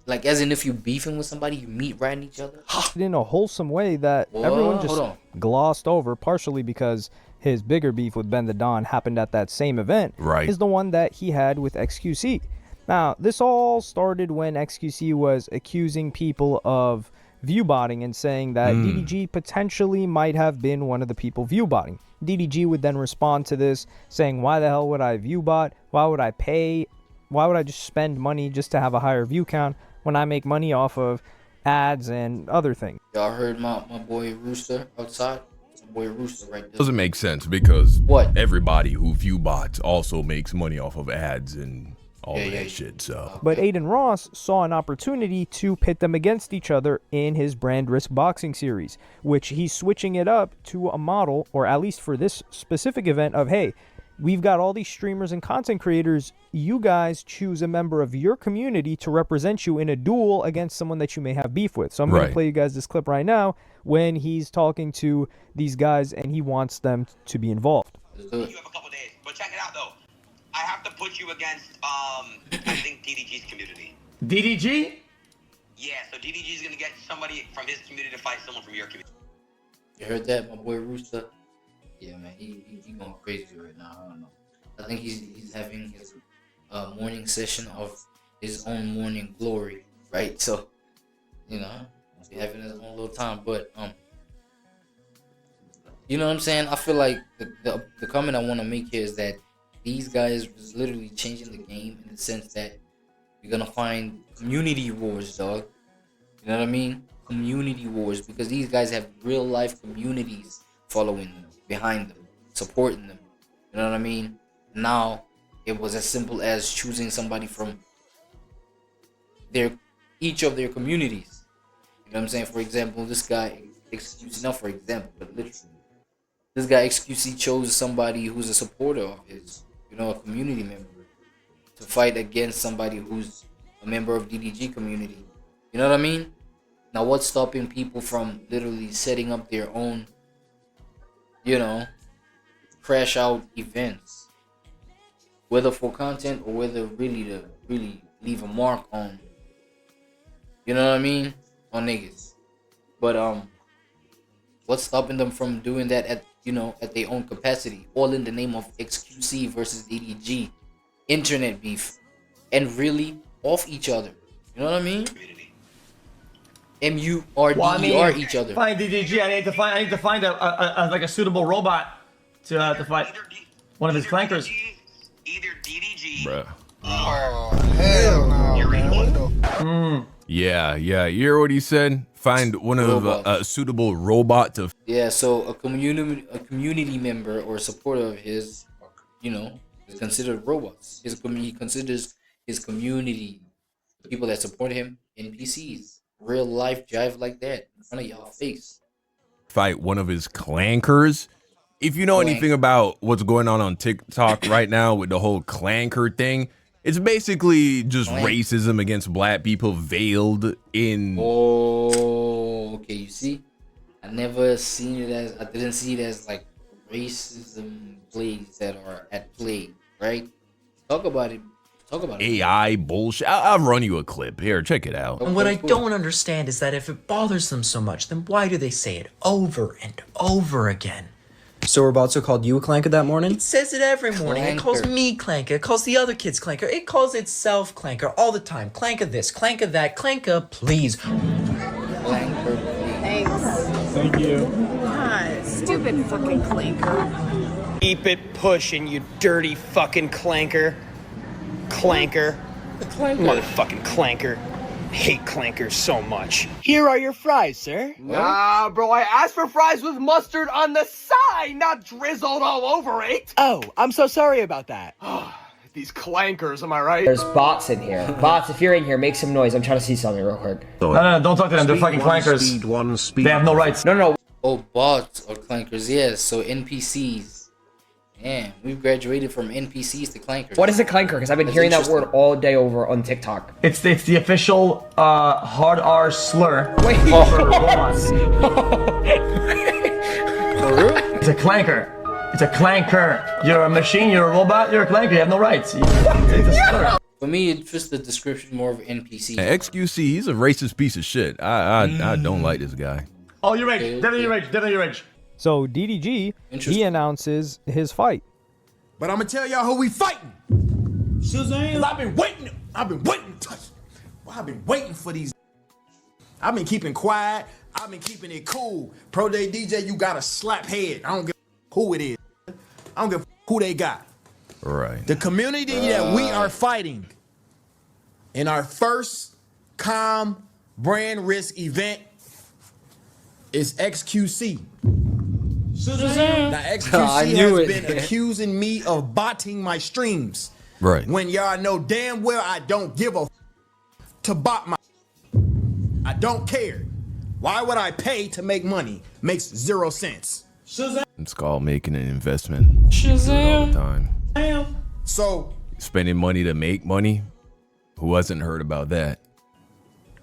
Like as in if you're beefing with somebody, you meat riding each other. In a wholesome way that everyone just glossed over, partially because his bigger beef with Ben the Don happened at that same event, Right. is the one that he had with XQC. Now, this all started when XQC was accusing people of viewbotting and saying that DDG potentially might have been one of the people viewbotting. DDG would then respond to this saying, why the hell would I viewbot? Why would I pay? Why would I just spend money just to have a higher view count when I make money off of ads and other things? Y'all heard my boy Rooster outside? My boy Rooster right there. Doesn't make sense because What? everybody who view bots also makes money off of ads and all that shit. So But Aiden Ross saw an opportunity to pit them against each other in his Brand Risk boxing series, which he's switching it up to a model, or at least for this specific event, of, hey, we've got all these streamers and content creators. You guys choose a member of your community to represent you in a duel against someone that you may have beef with. So I'm going to play you guys this clip right now when he's talking to these guys and he wants them to be involved. Let's do it. You have a couple days, but check it out though. I have to put you against I think DDG's community. DDG? Yeah, so DDG is gonna get somebody from his community to fight someone from your community. You heard that, my boy Rooster? Yeah, man, he going crazy right now. I don't know. I think he's having his morning session of his own morning glory, right? So, you know, he's having his own little time. But You know what I'm saying? I feel like the comment I want to make here is that these guys was literally changing the game in the sense that you're gonna find community wars, dog. You know what I mean? Community wars, because these guys have real life communities following them, behind them, supporting them. You know what I mean? Now it was as simple as choosing somebody from each of their communities. You know what I'm saying? For example, this guy XQC, not for example, but literally, this guy XQC chose somebody who's a supporter of his, you know, a community member, to fight against somebody who's a member of DDG community. You know what I mean? Now, what's stopping people from literally setting up their own, you know, crash out events, whether for content or whether really to leave a mark on, you know what I mean, on niggas? But what's stopping them from doing that at, you know, at their own capacity, all in the name of XQC versus DDG, internet beef, and really off each other? You know what I mean? MURDER each other. Find DDG. I need to find a like a suitable robot to fight one of his clankers. Either DDG. Bruh. Oh, hell no. Yeah. You hear what he said? Find one of a suitable robot to. Yeah, so a community member or supporter of his, you know, is considered robots. He considers his community, the people that support him, NPCs. Real life jive like that in front of y'all face. Fight one of his clankers. If you know anything about what's going on TikTok right now with the whole clanker thing, it's basically just racism against black people veiled in. Oh, okay. You see, I never seen it as, I didn't see it as like racism plays that are at play, right? Talk about it. AI bullshit. I'll run you a clip here. Check it out. And what I don't understand is that if it bothers them so much, then why do they say it over and over again? So Roboto called you a clanker that morning? It says it every morning. It calls me clanker. It calls the other kids clanker. It calls itself clanker all the time. Clanker this, clanker that, clanker please. Clanker, Thanks. Thank you. God, stupid fucking clanker. Keep it pushing, you dirty fucking clanker. Clanker. Motherfucking clanker. I hate clankers so much. Here are your fries, sir. Nah, bro, I asked for fries with mustard on the side, not drizzled all over it. Oh, I'm so sorry about that. These clankers, am I right? There's bots in here. Bots, if you're in here, make some noise. I'm trying to see something real quick. No, don't talk to them. They're fucking clankers. They have no rights. No. Oh, bots or clankers, yes. So NPCs. Damn, we've graduated from NPCs to clankers. What is a clanker? Because I've been hearing that word all day over on TikTok. It's the official hard R slur. Wait. For robots. For real? It's a clanker. It's a clanker. You're a machine, you're a robot, you're a clanker. You have no rights. It's a slur. For me, it fits the description more of NPC. XQC, he's a racist piece of shit. I don't like this guy. Oh, you're rage. Definitely you're rage. So DDG, he announces his fight. But I'm gonna tell y'all who we fighting. Shazam! I've been waiting to touch. Well, I've been waiting for these. I've been keeping quiet. I've been keeping it cool. Pro Day DJ, you got a slap head. I don't give a who it is. I don't give a who they got. Right. The community that we are fighting in our first calm brand risk event is XQC. Now XQC has been accusing me of botting my streams. Right. When y'all know damn well I don't give a to bot my. I don't care. Why would I pay to make money? Makes 0 sense. It's called making an investment. Shazam. All the time. So spending money to make money. Who hasn't heard about that?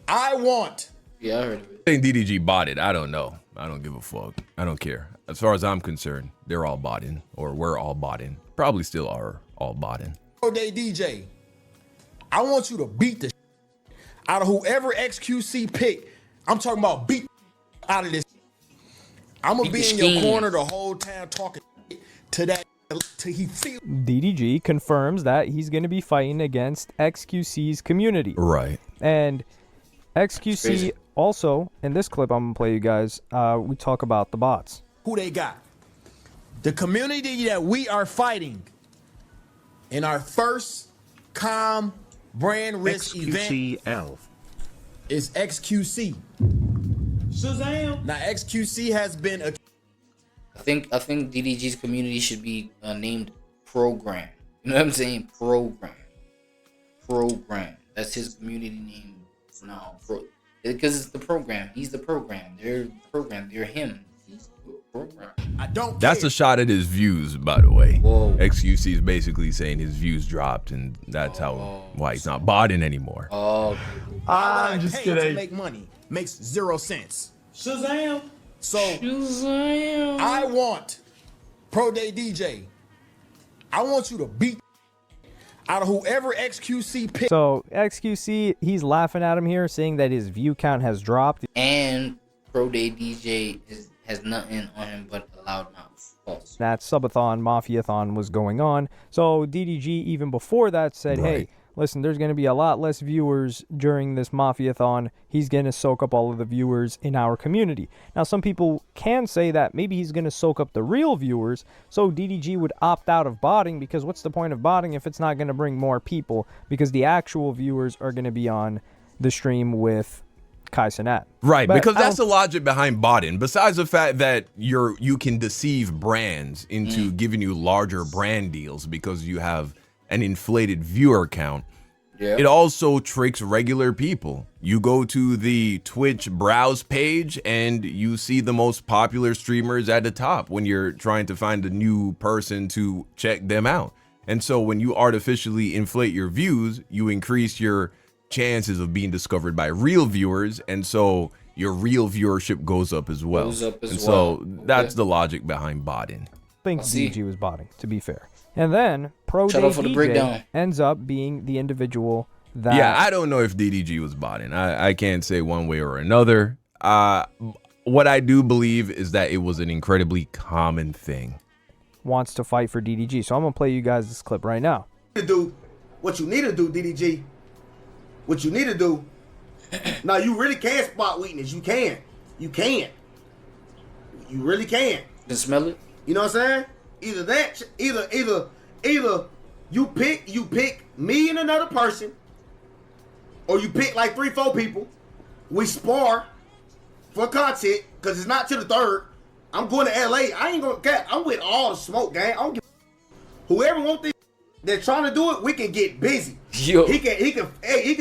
I want. Yeah, I heard of it. I think DDG bought it. I don't know. I don't give a fuck. I don't care. As far as I'm concerned, they're all bought in, or we're all bought in. Probably still are all bought in. Pro Day DJ, I want you to beat the out of whoever XQC pick. I'm talking about beat out of this. I'm gonna be in your corner the whole time talking to that till he feel. DDG confirms that he's going to be fighting against XQC's community. Right. And XQC also, in this clip I'm going to play you guys, we talk about the bots. Who they got? The community that we are fighting in our first calm brand risk event is XQC. Shazam! Now XQC has been a I think DDG's community should be named Program. You know what I'm saying? Program. That's his community name now. Because it's the program. He's the program. They're the program. They're him. He's the program. I don't. That's a shot at his views, by the way. Whoa. XQC is basically saying his views dropped, and that's why he's not botting anymore. Oh, I'm just kidding. To make money makes 0 sense. Shazam! So I want Pro Day DJ. I want you to beat out of whoever XQC picks. So XQC, he's laughing at him here, saying that his view count has dropped. And Pro Day DJ has nothing on him but a loud mouth. False. That subathon, mafiathon was going on. So DDG, even before that, said, hey, listen, there's going to be a lot less viewers during this mafiathon. He's going to soak up all of the viewers in our community. Now, some people can say that maybe he's going to soak up the real viewers, so DDG would opt out of botting, because what's the point of botting if it's not going to bring more people? Because the actual viewers are going to be on the stream with Kai Cenat. Right, but because that's the logic behind botting. Besides the fact that you can deceive brands into giving you larger brand deals because you have an inflated viewer count. Yeah. It also tricks regular people. You go to the Twitch browse page and you see the most popular streamers at the top when you're trying to find a new person to check them out. And so when you artificially inflate your views, you increase your chances of being discovered by real viewers, and so your real viewership goes up as well. So that's the logic behind botting. I think DDG was botting, to be fair. And then Pro Day DJ ends up being the individual that... Yeah, I don't know if DDG was botting. I can't say one way or another. What I do believe is that it was an incredibly common thing. Wants to fight for DDG. So I'm going to play you guys this clip right now. What you need to do, DDG, what you need to do, now you really can spot weakness. You can. You really can. You can smell it? You know what I'm saying? Either that, either you pick me and another person, or you pick like 3-4 people. We spar for content, because it's not to the third. I'm going to LA. I ain't gonna get. I'm with all the smoke, gang. I don't give. Whoever wants this, they're trying to do it. We can get busy. Yo. He could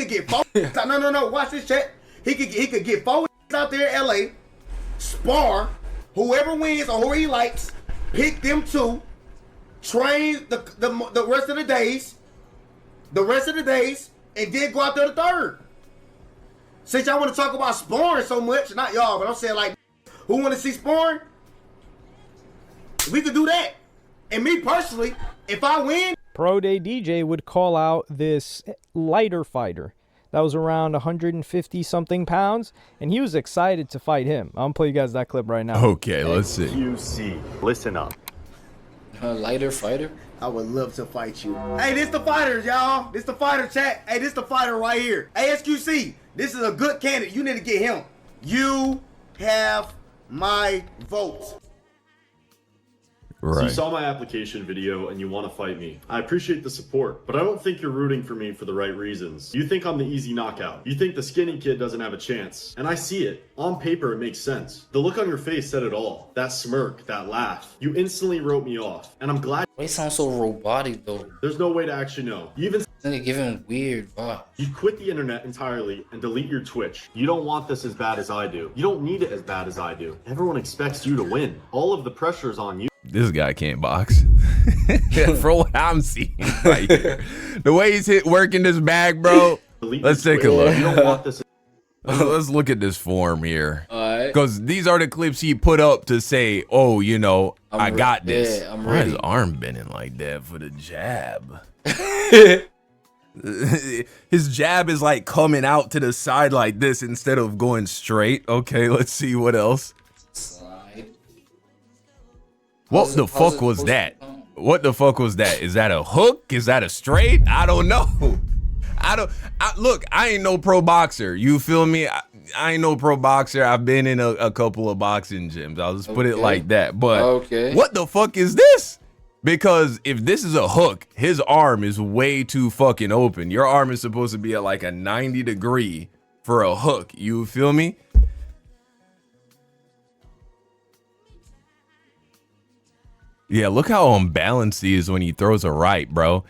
get 4. No. Watch this chat. He could get 4 out there in LA. Spar. Whoever wins or who he likes. Pick them 2. Train the rest of the days. And then go out there the third. Since y'all want to talk about sparring so much, not y'all, but I'm saying like, who want to see sparring? We could do that. And me personally, if I win, Pro Day DJ would call out this lighter fighter that was around 150 something pounds, and he was excited to fight him. I'm gonna play you guys that clip right now. Okay, let's see. XQC, listen up. A lighter fighter? I would love to fight you. Hey, this the fighters, y'all. This the fighter chat. Hey, this the fighter right here. Hey, SQC, this is a good candidate. You need to get him. You have my vote. Right. So you saw my application video and you want to fight me. I appreciate the support, but I don't think you're rooting for me for the right reasons. You think I'm the easy knockout. You think the skinny kid doesn't have a chance. And I see it. On paper, it makes sense. The look on your face said it all. That smirk, that laugh. You instantly wrote me off. And I'm glad. Why it sounds so robotic though? There's no way to actually know. You even giving weird vibes. You quit the internet entirely and delete your Twitch. You don't want this as bad as I do. You don't need it as bad as I do. Everyone expects you to win. All of the pressure is on you. This guy can't box. For what I'm seeing right here. The way he's working this bag, bro. Let's take a look. You don't want this. Let's look at this form here. Because these are the clips he put up to say, oh, you know, I got this. Yeah, I'm Why ready. his arm bending like that for the jab? His jab is like coming out to the side like this instead of going straight. Okay, let's see what else. What the fuck was that? What the fuck was that? Is that a hook? Is that a straight? I don't know. Look, I ain't no pro boxer. You feel me? I ain't no pro boxer. I've been in a couple of boxing gyms. I'll just put it like that. But what the fuck is this? Because if this is a hook, his arm is way too fucking open. Your arm is supposed to be at like a 90-degree for a hook. You feel me? Yeah, look how unbalanced he is when he throws a right, bro.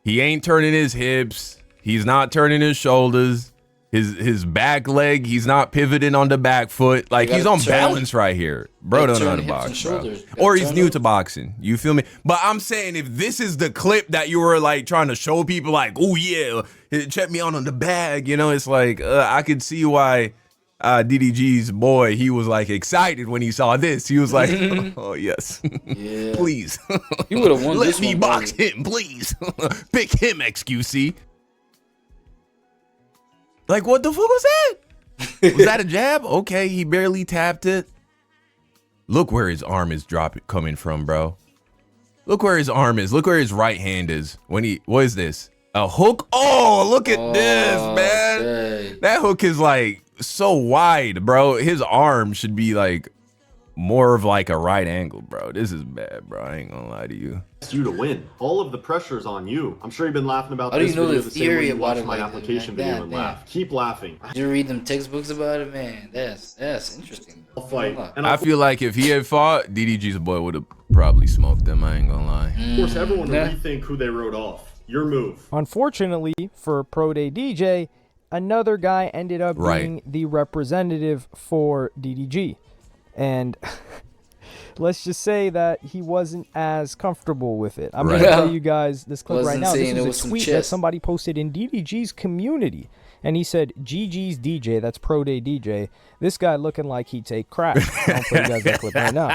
He ain't turning his hips. He's not turning his shoulders. His back leg, he's not pivoting on the back foot. Like, he's unbalanced right here. Bro don't know how to box, bro. Or he's new to boxing. You feel me? But I'm saying, if this is the clip that you were like trying to show people, like, oh yeah, check me out on the bag, you know, it's like, I could see why DDG's boy, he was like excited when he saw this. He was like, oh yes, please. He would have won. Let me box him, please. Pick him, XQC. Like, what the fuck was that? Was that a jab? Okay, he barely tapped it. Look where his arm is coming from, bro. Look where his arm is. Look where his right hand is. When he, what is this? A hook? Oh, look at this, man. Dang. That hook is like so wide, bro. His arm should be like more of like a right angle, bro. This is bad, bro. I ain't gonna lie to you. You to win. All of the pressure's on you. I'm sure you've been laughing about How do this you know video the the same way theory you about watched it my like application that, video and man. laugh. Keep laughing. Did you read them textbooks about it, man? That's interesting. I'll fight. And I feel like if he had fought, DDG's boy would have probably smoked him. I ain't gonna lie. Of course, everyone will rethink who they wrote off. Your move. Unfortunately for Pro Day DJ, another guy ended up being the representative for DDG. And let's just say that he wasn't as comfortable with it. I'm going to play you guys this clip right now. This was a tweet that somebody posted in DDG's community. And he said, GG's DJ, that's Pro Day DJ. This guy looking like he'd take crack. I'll play you guys that clip right now.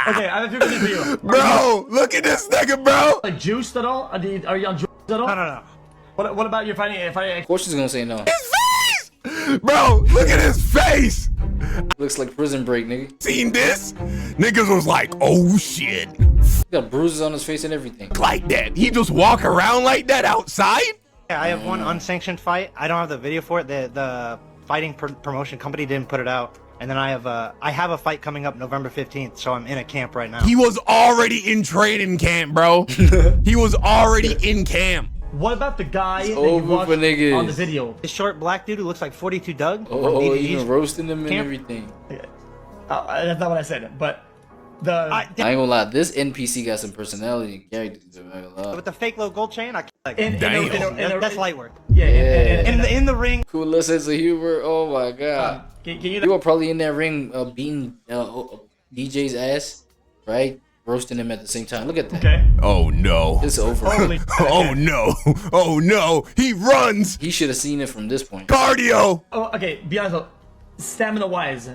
Okay, I have a few for you. Bro, look at this nigga, bro. Like juiced at all? Are you on juice at all? No. What about your fighting? Of course she's gonna say no. His face! Bro, look at his face! Looks like Prison Break, nigga. Seen this? Niggas was like, oh shit. He got bruises on his face and everything. Like that. He just walk around like that outside? Yeah, I have one unsanctioned fight. I don't have the video for it. The fighting promotion company didn't put it out. And then I have a fight coming up November 15th, so I'm in a camp right now. He was already in training camp, bro. He was already in camp. What about the guy that you watched on the video? The short black dude who looks like 42 Doug. Oh, you roasting him and everything. That's not what I said, but I ain't gonna lie, this NPC got some personality and character. With the fake little gold chain, I like that's light work. Yeah. In the ring. Cool sense of humor. Oh my god. You were probably in that ring beating DJ's ass, right? Roasting him at the same time. Look at that. Okay. Oh no. It's over. Oh no. Oh no. He runs. He should have seen it from this point. Cardio. Oh, okay. Be honest. Stamina wise,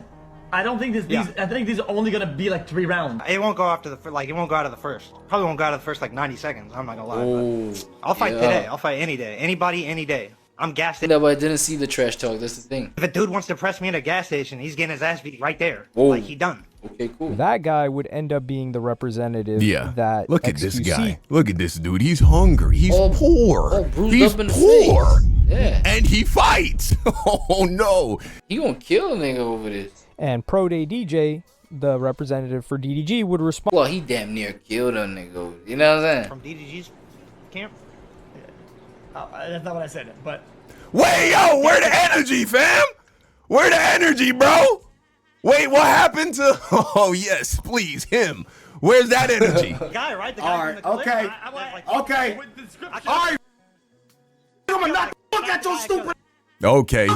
I don't think I think these are only gonna be like 3 rounds. It won't go after it won't go out of the first. Probably won't go out of the first like 90 seconds. I'm not gonna lie. I'll fight today. I'll fight any day. Anybody, any day. I'm gassed. No, but I didn't see the trash talk. That's the thing. If a dude wants to press me in a gas station, he's getting his ass beat right there. Like he done. Okay, cool. That guy would end up being the representative. Yeah. That look at this guy. Look at this dude. He's hungry. He's poor. He's poor. Yeah. And he fights. Oh no. He gonna kill a nigga over this. And Pro Day DJ, the representative for DDG, would respond. Well, he damn near killed a nigga. You know what I'm saying? From DDG's camp. That's not what I said, but. Wait, yo, where the energy, fam? Where the energy, bro? Wait, what happened to? Oh yes, please, him. Where's that energy? The guy, right? The guy from the clip. Okay. All right. I'm gonna knock the fuck out your stupid. Okay,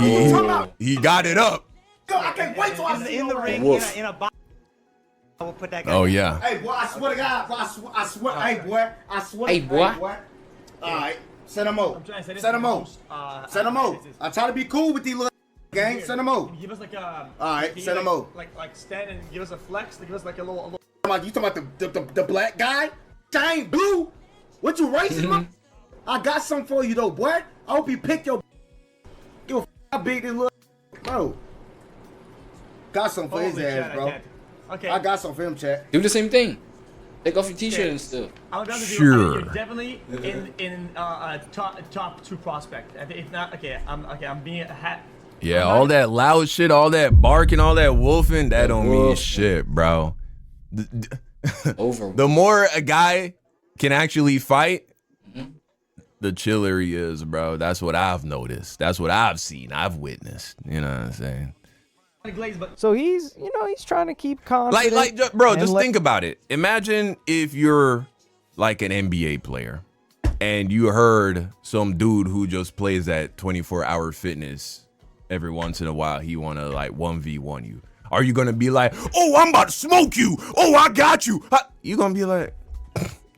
he got it up. I can't wait till I see in the ring in a box. I will put that guy. Oh yeah. Hey boy, I swear to God, bro, I swear. Hey boy, I swear. Hey boy. All right, send him out. Send him out. Send him out. I try to be cool with these little gang. Send him out. Give us like a. All right, send him out. Like stand and give us a flex. Give us like a little. You talking about the black guy? I ain't blue. What you racist? I got something for you though, boy. I hope you pick your. Give a how big this little bro. Got something for his ass, bro. Okay. I got something for him, chat. Do the same thing. Take off your t-shirt and stuff. I would rather do. Sure. You're definitely in top 2 prospect. If not, I'm being a hat. Yeah, all that loud shit, all that barking, all that wolfing, that don't mean shit, bro. The more a guy can actually fight, the chiller he is, bro. That's what I've noticed. That's what I've seen. I've witnessed. You know what I'm saying? So he's trying to keep confident. Like, bro, just think about it. Imagine if you're like an NBA player and you heard some dude who just plays that 24-hour fitness every once in a while. He want to like 1v1 you. Are you going to be like, oh, I'm about to smoke you. Oh, I got you. You going to be like,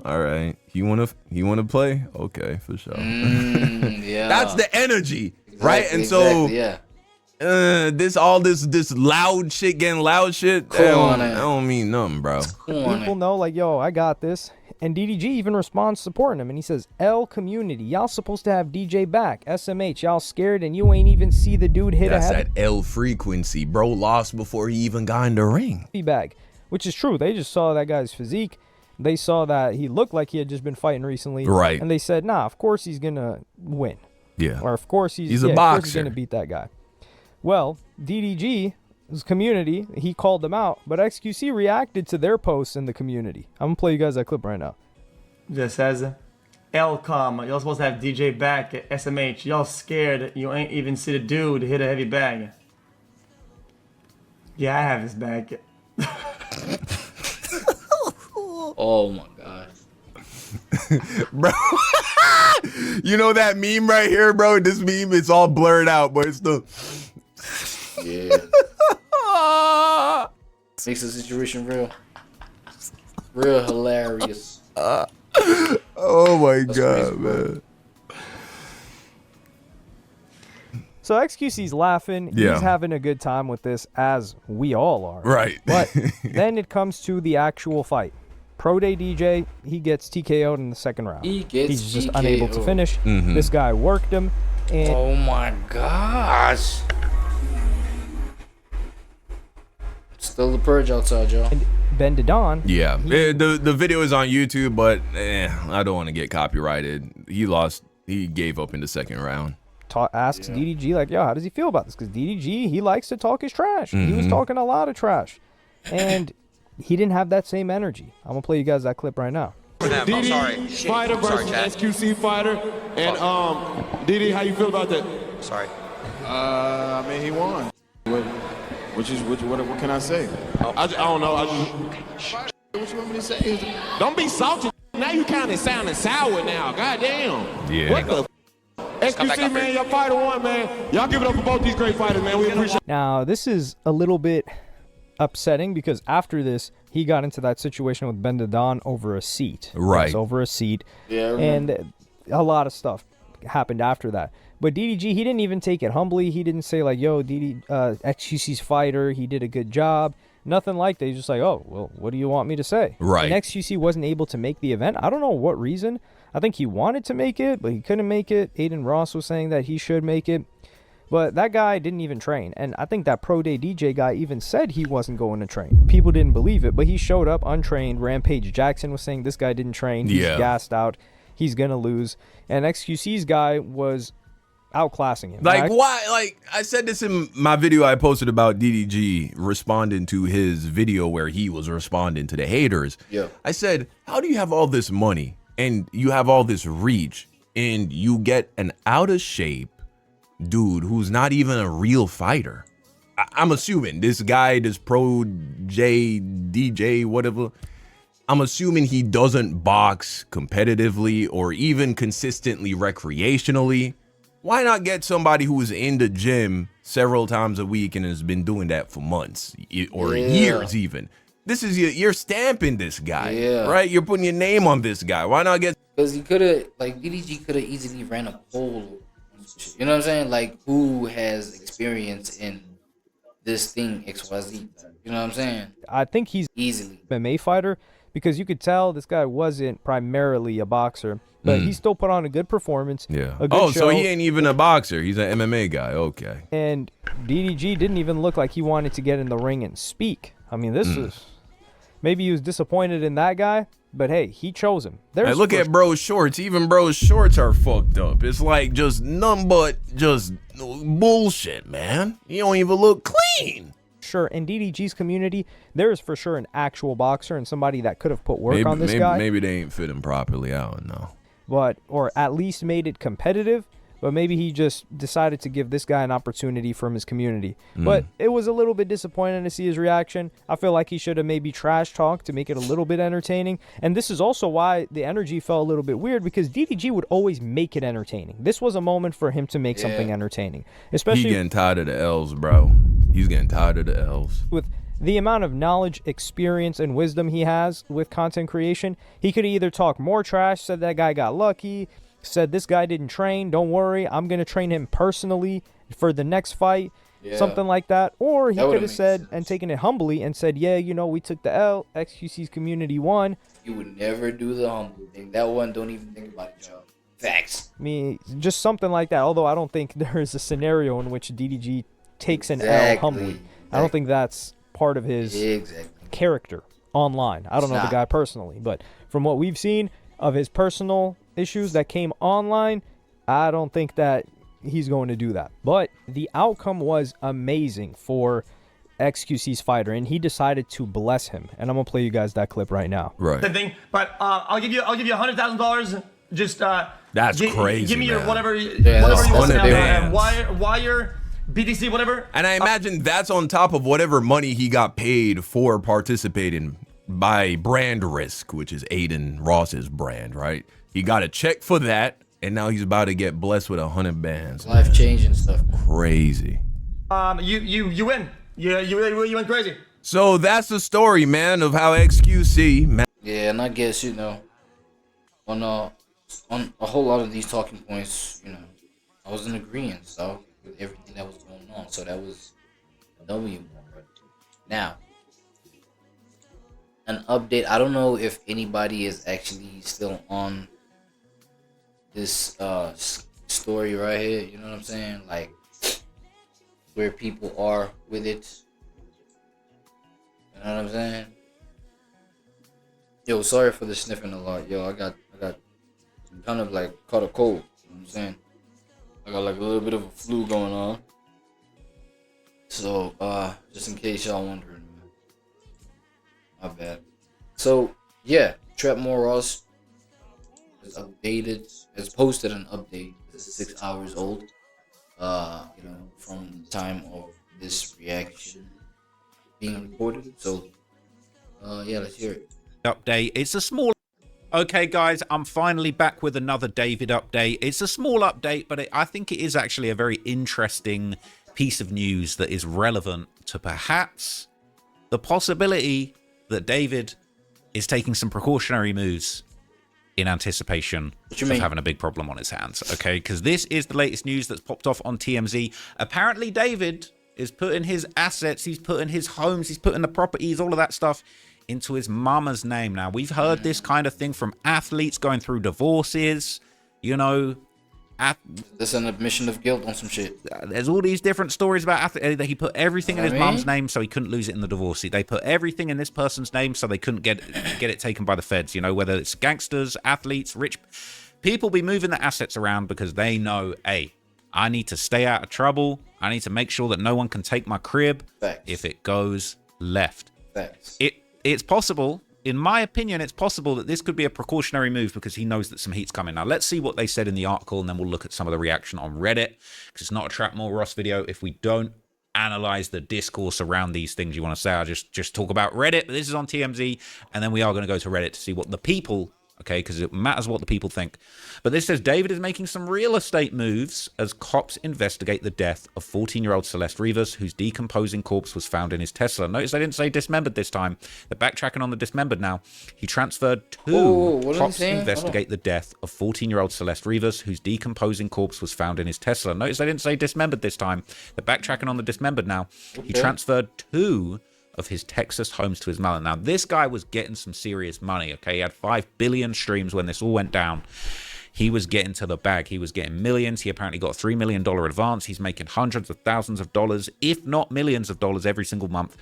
all right. You want to play? Okay, for sure. Yeah. That's the energy, right? And so this loud shit getting loud shit, that don't mean nothing, bro. People know, like, yo, I got this. And DDG even responds supporting him, and he says, L community, y'all supposed to have DJ back. SMH, y'all scared and you ain't even see the dude hit That's a heavy that L frequency. Bro lost before he even got in the ring. bag, which is true. They just saw that guy's physique. They saw that he looked like he had just been fighting recently. Right. And they said, nah, of course he's going to win. Yeah. Or of course he's a boxer. He's going to beat that guy. Well, DDG, his community, he called them out, but XQC reacted to their posts in the community. I'm going to play you guys that clip right now. Just says, L-com, y'all supposed to have DJ back at SMH. Y'all scared you ain't even see the dude hit a heavy bag. Yeah, I have his back. Oh my gosh. Bro, you know that meme right here, bro? This meme, it's all blurred out, but it's the... Yeah. Makes the situation real hilarious. Oh my God, man. So XQC's laughing. Yeah. He's having a good time with this, as we all are. Right. But then it comes to the actual fight. Pro Day DJ, he gets TKO'd in the second round. He's just unable to finish. This guy worked him. And oh my gosh. Still the purge outside, y'all. Ben Dedon. Yeah. The video is on YouTube, but I don't want to get copyrighted. He lost. He gave up in the second round. Asks DDG, like, yo, how does he feel about this? Because DDG, he likes to talk his trash. He was talking a lot of trash. And he didn't have that same energy. I'm going to play you guys that clip right now. DD fighter versus XQC fighter. And, DD, how you feel about that? Sorry. I mean, he won. What can I say? I don't know. What you want me to say? Don't be salty. Now you kind of sounding sour now. Goddamn. Yeah. What the XQC, man, your fighter won, man. Y'all give it up for both these great fighters, man. We appreciate it. Now, this is a little bit upsetting because after this, he got into that situation with Ben Dedon over a seat. Right. It was over a seat. Yeah. And a lot of stuff happened after that. But DDG, he didn't even take it humbly. He didn't say, like, yo, XQC's fighter, he did a good job. Nothing like that. He's just like, oh, well, what do you want me to say? Right. And XQC wasn't able to make the event. I don't know what reason. I think he wanted to make it, but he couldn't make it. Aiden Ross was saying that he should make it. But that guy didn't even train. And I think that Pro Day DJ guy even said he wasn't going to train. People didn't believe it, but he showed up untrained. Rampage Jackson was saying this guy didn't train. He's gassed out. He's going to lose. And XQC's guy was outclassing him. Like, why? Like, I said this in my video I posted about DDG responding to his video where he was responding to the haters. Yeah. I said, how do you have all this money and you have all this reach and you get an out of shape dude who's not even a real fighter? I'm assuming this guy, this Pro J, DJ, whatever, I'm assuming he doesn't box competitively or even consistently recreationally. Why not get somebody who's in the gym several times a week and has been doing that for months or years even? This is you're stamping this guy, right? You're putting your name on this guy. Why not get? Because he could have, like, DDG could have easily ran a poll. You know what I'm saying? Like, who has experience in this thing, XYZ? You know what I'm saying? I think he's easily MMA fighter because you could tell this guy wasn't primarily a boxer. But he still put on a good performance. Yeah. A good show. So he ain't even a boxer. He's an MMA guy. Okay. And DDG didn't even look like he wanted to get in the ring and speak. I mean, this is... Maybe he was disappointed in that guy, But hey, he chose him. Hey, look at bro's shorts. Even bro's shorts are fucked up. It's like just none but just bullshit, man. You don't even look clean. Sure, in DDG's community, there is for sure an actual boxer and somebody that could have put work on this guy. Maybe they ain't fit him properly. I don't know. But, or at least made it competitive. But maybe he just decided to give this guy an opportunity from his community. But it was a little bit disappointing to see his reaction. I feel like he should have maybe trash talked to make it a little bit entertaining. And this is also why the energy felt a little bit weird, because DDG would always make it entertaining. This was a moment for him to make something entertaining. Especially he getting tired of the L's, bro. He's getting tired of the L's. With the amount of knowledge, experience, and wisdom he has with content creation, he could either talk more trash, said that guy got lucky, said this guy didn't train, don't worry, I'm going to train him personally for the next fight, something like that. Or he could have said and taken it humbly and said, yeah, you know, we took the L, XQC's community won. You would never do the humble thing. That one, don't even think about it, y'all. Facts. I mean, just something like that. Although I don't think there is a scenario in which DDG takes an L humbly. I don't think that's part of his character online. I don't know the guy personally, but from what we've seen of his personal issues that came online, I don't think that he's going to do that. But the outcome was amazing for XQC's fighter, and he decided to bless him. And I'm gonna play you guys that clip right now. Same thing, but I'll give you $100,000. Just that's crazy. Give me your man. whatever you want now. Wire, BTC, whatever. And I imagine that's on top of whatever money he got paid for participating by Brand Risk, which is Aiden Ross's brand, right? He got a check for that, and now he's about to get blessed with 100 bands. Life-changing stuff. Crazy. You win. You went crazy. So that's the story, man, of how XQC, man. Yeah, and I guess, you know, on a whole lot of these talking points, you know, I was in agreement, so with everything that was going on. So that was a W. Now, an update. I don't know if anybody is actually still on this story right here. You know what I'm saying? Like where people are with it. You know what I'm saying? Yo, sorry for the sniffing a lot. Yo, I got kind of like caught a cold. You know what I'm saying? I got like a little bit of a flu going on. So, just in case y'all wondering, man. My bad. So, yeah, Trap Ross has posted an update. This is 6 hours old. You know, from the time of this reaction being recorded. So, yeah, let's hear it. Update. It's a small. Okay, guys, I'm finally back with another David update. It's a small update, but I think it is actually a very interesting piece of news that is relevant to perhaps the possibility that David is taking some precautionary moves in anticipation of having a big problem on his hands. Okay, because this is the latest news that's popped off on TMZ. Apparently, David is putting his assets, he's putting his homes, he's putting the properties, all of that stuff into his mama's name. Now, we've heard this kind of thing from athletes going through divorces, you know. There's an admission of guilt on some shit. There's all these different stories about athletes. That he put everything in his mum's name so he couldn't lose it in the divorce. They put everything in this person's name so they couldn't get it taken by the feds, you know, whether it's gangsters, athletes, rich people be moving the assets around because they know, hey, I need to stay out of trouble. I need to make sure that no one can take my crib if it goes left. It's possible, in my opinion, it's possible that this could be a precautionary move because he knows that some heat's coming. Now, let's see what they said in the article, and then we'll look at some of the reaction on Reddit, because it's not a Trap Ross video if we don't analyze the discourse around these things you want to say. I'll just talk about Reddit, but this is on TMZ, and then we are going to go to Reddit to see what the people... Okay, because it matters what the people think. But this says David is making some real estate moves as cops investigate the death of 14-year-old Celeste Rivas, whose decomposing corpse was found in his Tesla. Notice they didn't say dismembered this time. They're backtracking on the dismembered now. He transferred to cops investigate the death of 14-year-old Celeste Rivas, whose decomposing corpse was found in his Tesla. Notice they didn't say dismembered this time. They're backtracking on the dismembered now. He transferred to of his Texas homes to his mother. Now, this guy was getting some serious money, okay? He had 5 billion streams when this all went down. He was getting to the bag. He was getting millions. He apparently got a $3 million advance. He's making hundreds of thousands of dollars, if not millions of dollars every single month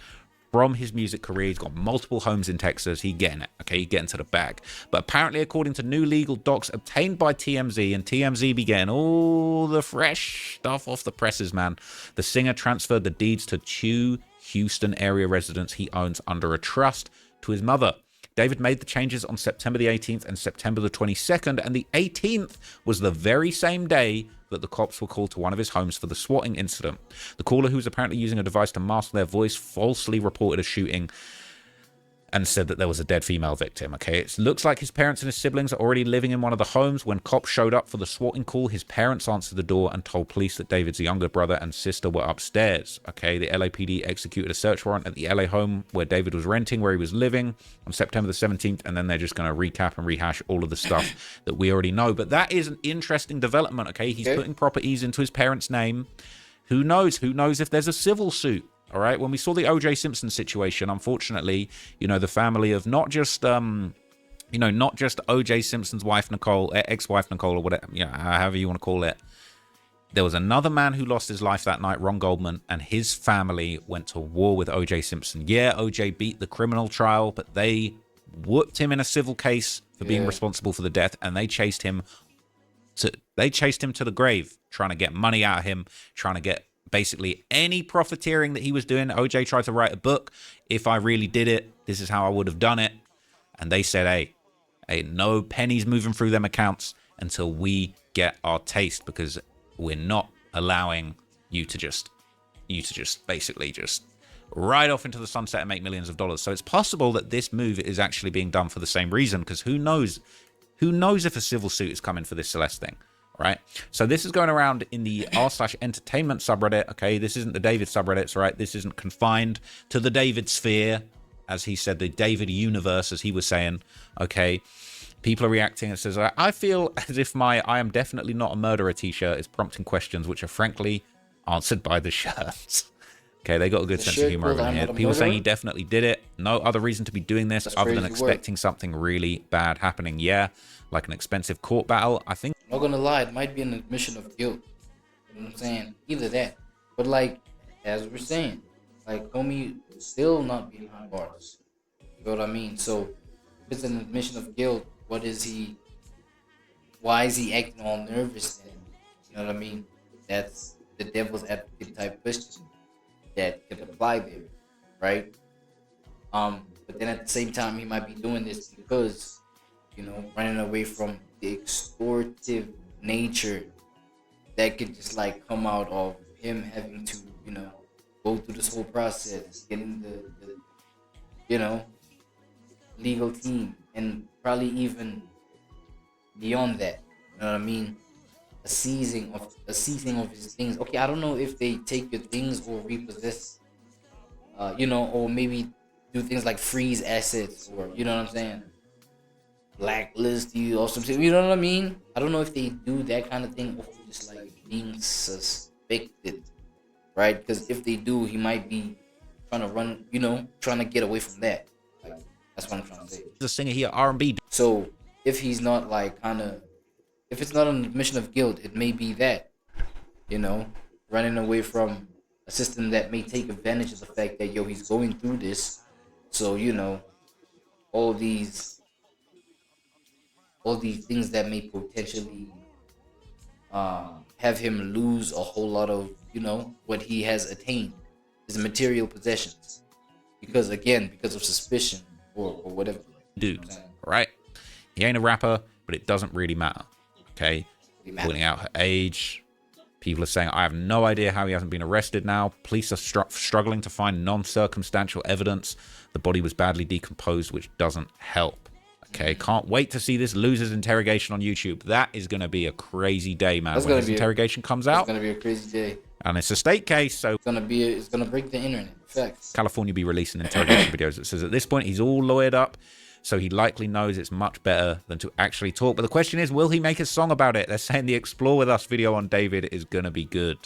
from his music career. He's got multiple homes in Texas. He's getting it, okay? He's getting to the bag. But apparently, according to new legal docs obtained by TMZ, and TMZ be getting all the fresh stuff off the presses, man, the singer transferred the deeds to two Houston area residents he owns under a trust to his mother. David made the changes on September the 18th and September the 22nd, and the 18th was the very same day that the cops were called to one of his homes for the swatting incident. The caller, who was apparently using a device to mask their voice, falsely reported a shooting and said that there was a dead female victim, okay? It looks like his parents and his siblings are already living in one of the homes. When cops showed up for the swatting call, his parents answered the door and told police that David's younger brother and sister were upstairs, okay? The LAPD executed a search warrant at the LA home where David was renting, where he was living, on September the 17th, and then they're just going to recap and rehash all of the stuff that we already know. But that is an interesting development, okay? He's putting properties into his parents' name. Who knows? Who knows if there's a civil suit? All right, when we saw the OJ Simpson situation, unfortunately, you know, the family of not just not just OJ Simpson's wife, Nicole, ex-wife Nicole, or whatever, however you want to call it. There was another man who lost his life that night, Ron Goldman, and his family went to war with OJ Simpson. Yeah, OJ beat the criminal trial, but they whooped him in a civil case for being responsible for the death, and they chased him to the grave, trying to get money out of him, trying to get basically any profiteering that he was doing. OJ tried to write a book. If I really did it, this is how I would have done it. And they said, hey, no pennies moving through them accounts until we get our taste, because we're not allowing you to just basically just ride off into the sunset and make millions of dollars. So it's possible that this move is actually being done for the same reason, because who knows if a civil suit is coming for this Celeste thing. Right, so this is going around in the r/entertainment subreddit. Okay, this isn't the David subreddits, right? This isn't confined to the David sphere, as he said, the David universe, as he was saying. Okay, people are reacting. It says, I feel as if my "I am definitely not a murderer" t-shirt is prompting questions which are frankly answered by the shirts. Okay, they got a good sense of humor over here. People saying he definitely did it. No other reason to be doing this other than expecting something really bad happening. Yeah, like an expensive court battle. I think. Not gonna lie, it might be an admission of guilt. You know what I'm saying? Either that. But like, as we're saying, like, homie still not being high bars. You know what I mean? So if it's an admission of guilt, why is he acting all nervous then? You know what I mean? That's the devil's advocate type question that could apply there, right? But then at the same time, he might be doing this because, you know, running away from the extortive nature that could just like come out of him having to, you know, go through this whole process, getting the you know, legal team, and probably even beyond that. You know what I mean? A seizing of his things. Okay, I don't know if they take your things or repossess, you know, or maybe do things like freeze assets, or you know what I'm saying, blacklist you or something. You know what I mean? I don't know if they do that kind of thing, or just like being suspected, right? Because if they do, he might be trying to run, you know, trying to get away from that. Like, that's what I'm trying to say. The singer here, R&B. So if he's not like if it's not an admission of guilt, it may be that, you know, running away from a system that may take advantage of the fact that, yo, he's going through this. So, you know, all these things that may potentially have him lose a whole lot of, you know, what he has attained, his material possessions, because of suspicion or whatever. Dude, right? He ain't a rapper, but it doesn't really matter. Okay, pointing out her age. People are saying, I have no idea how he hasn't been arrested now. Police are struggling to find non-circumstantial evidence. The body was badly decomposed, which doesn't help. Okay, can't wait to see this loser's interrogation on YouTube. That is going to be a crazy day, man. When this interrogation comes out, it's going to be a crazy day. And it's a state case, so it's going to break the internet. Facts. California be releasing interrogation videos. It says at this point he's all lawyered up, so he likely knows it's much better than to actually talk. But the question is, will he make a song about it? They're saying the Explore With Us video on David is going to be good.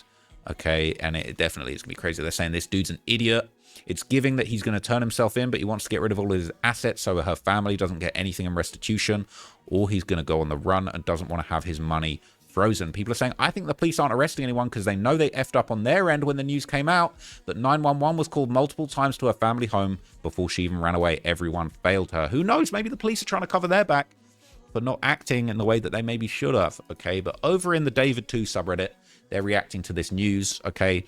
Okay, and it definitely is going to be crazy. They're saying this dude's an idiot. It's giving that he's going to turn himself in, but he wants to get rid of all his assets so her family doesn't get anything in restitution, or he's going to go on the run and doesn't want to have his money frozen. People are saying, I think the police aren't arresting anyone because they know they effed up on their end when the news came out that 911 was called multiple times to her family home before she even ran away. Everyone failed her. Who knows? Maybe the police are trying to cover their back for not acting in the way that they maybe should have. Okay, but over in the David 2 subreddit, they're reacting to this news. Okay,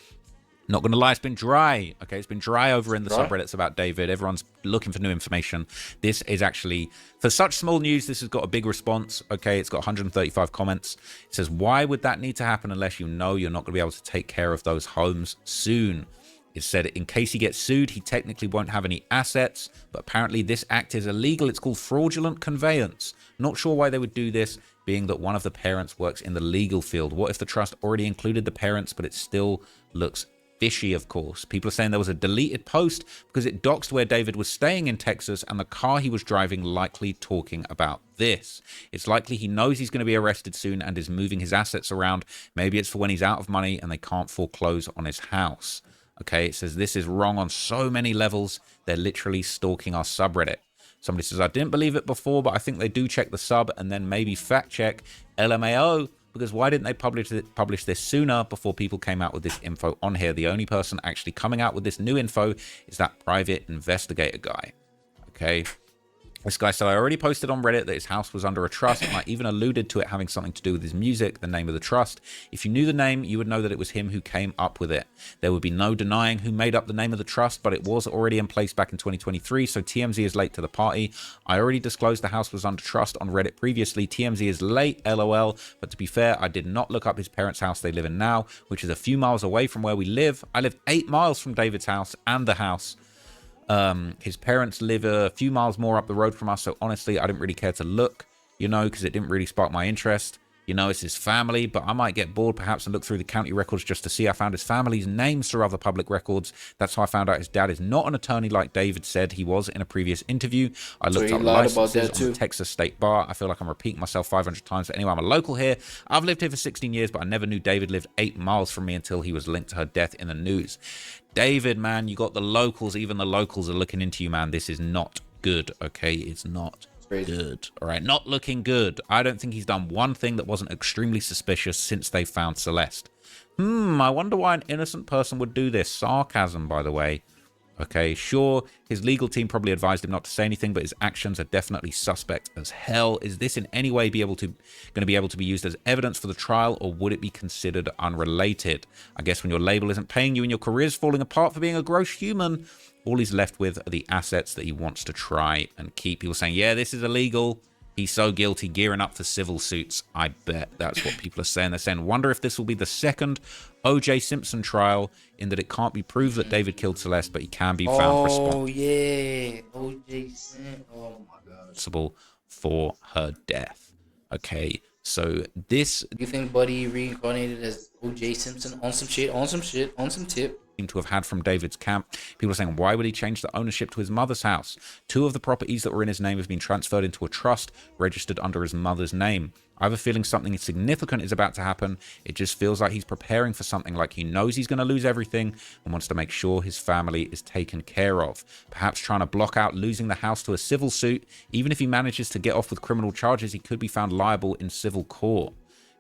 not gonna lie, it's been dry. Okay, it's been dry over in the subreddits about David. Everyone's looking for new information. This is actually, for such small news, this has got a big response. Okay, it's got 135 comments. It says, why would that need to happen unless you know you're not gonna be able to take care of those homes soon? It said, in case he gets sued, he technically won't have any assets, but apparently this act is illegal. It's called fraudulent conveyance. Not sure why they would do this, being that one of the parents works in the legal field. What if the trust already included the parents, but it still looks fishy, of course. People are saying there was a deleted post because it doxed where David was staying in Texas and the car he was driving, likely talking about this. It's likely he knows he's going to be arrested soon and is moving his assets around. Maybe it's for when he's out of money and they can't foreclose on his house. Okay, it says this is wrong on so many levels. They're literally stalking our subreddit. Somebody says, I didn't believe it before, but I think they do check the sub and then maybe fact check. LMAO, because why didn't they publish this sooner before people came out with this info on here? The only person actually coming out with this new info is that private investigator guy. Okay. This guy said, I already posted on Reddit that his house was under a trust, and I even alluded to it having something to do with his music, the name of the trust. If you knew the name, you would know that it was him who came up with it. There would be no denying who made up the name of the trust, but it was already in place back in 2023, so TMZ is late to the party. I already disclosed the house was under trust on Reddit previously. TMZ is late, LOL, but to be fair, I did not look up his parents' house they live in now, which is a few miles away from where we live. I live 8 miles from David's house and the house. His parents live a few miles more up the road from us, so honestly I didn't really care to look, you know, because it didn't really spark my interest. You know, it's his family, but I might get bored perhaps and look through the county records just to see. I found his family's names through other public records. That's how I found out his dad is not an attorney like David said he was in a previous interview. I looked up licenses on the Texas State Bar. I feel like I'm repeating myself 500 times, but anyway, I'm a local here. I've lived here for 16 years, but I never knew David lived 8 miles from me until he was linked to her death in the news. David, man, you got the locals. Even the locals are looking into you, man. This is not good, okay? It's not good. All right, not looking good. I don't think he's done one thing that wasn't extremely suspicious since they found Celeste. I wonder why an innocent person would do this. Sarcasm, by the way. Okay, sure, his legal team probably advised him not to say anything, but his actions are definitely suspect as hell. Is this in any way going to be able to be used as evidence for the trial, or would it be considered unrelated? I guess when your label isn't paying you and your career's falling apart for being a gross human, all he's left with are the assets that he wants to try and keep. People saying, yeah, this is illegal. He's so guilty, gearing up for civil suits. I bet that's what people are saying. They're saying, wonder if this will be the second O.J. Simpson trial, in that it can't be proved that David killed Celeste, but he can be found responsible. Oh, yeah. O.J. Simpson. Oh, my God. Responsible for her death. Okay, so this... You think Buddy reincarnated as O.J. Simpson on some shit, on some tip? To have had from David's camp. People are saying, why would he change the ownership to his mother's house? 2 of the properties that were in his name have been transferred into a trust registered under his mother's name. I have a feeling something significant is about to happen. It just feels like he's preparing for something, like he knows he's going to lose everything and wants to make sure his family is taken care of. Perhaps trying to block out losing the house to a civil suit. Even if he manages to get off with criminal charges, he could be found liable in civil court.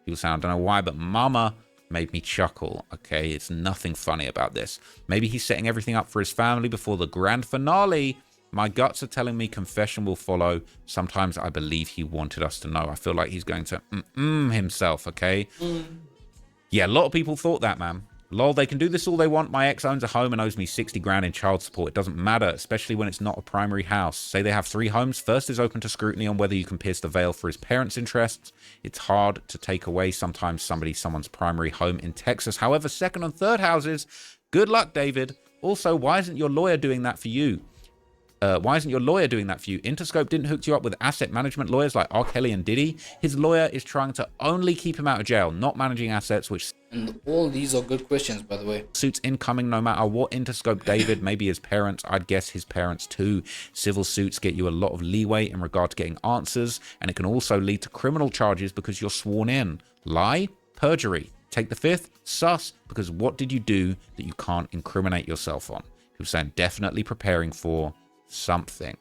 People say, I don't know why, but Mama made me chuckle. Okay, it's nothing funny about this. Maybe he's setting everything up for his family before the grand finale. My guts are telling me confession will follow. Sometimes I believe he wanted us to know. I feel like he's going to himself, okay? Yeah, a lot of people thought that, man. Lol, they can do this all they want. My ex owns a home and owes me 60 grand in child support. It doesn't matter, especially when it's not a primary house. Say they have 3 homes. First is open to scrutiny on whether you can pierce the veil for his parents' interests. It's hard to take away sometimes someone's primary home in Texas. However, second and third houses, good luck, David. Also, why isn't your lawyer doing that for you? Interscope didn't hook you up with asset management lawyers like R. Kelly and Diddy. His lawyer is trying to only keep him out of jail, not managing assets, which... And all these are good questions, by the way. Suits incoming no matter what Interscope David, maybe his parents, I'd guess his parents too. Civil suits get you a lot of leeway in regard to getting answers, and it can also lead to criminal charges because you're sworn in. Lie? Perjury. Take the 5th? Sus, because what did you do that you can't incriminate yourself on? He was saying definitely preparing for something.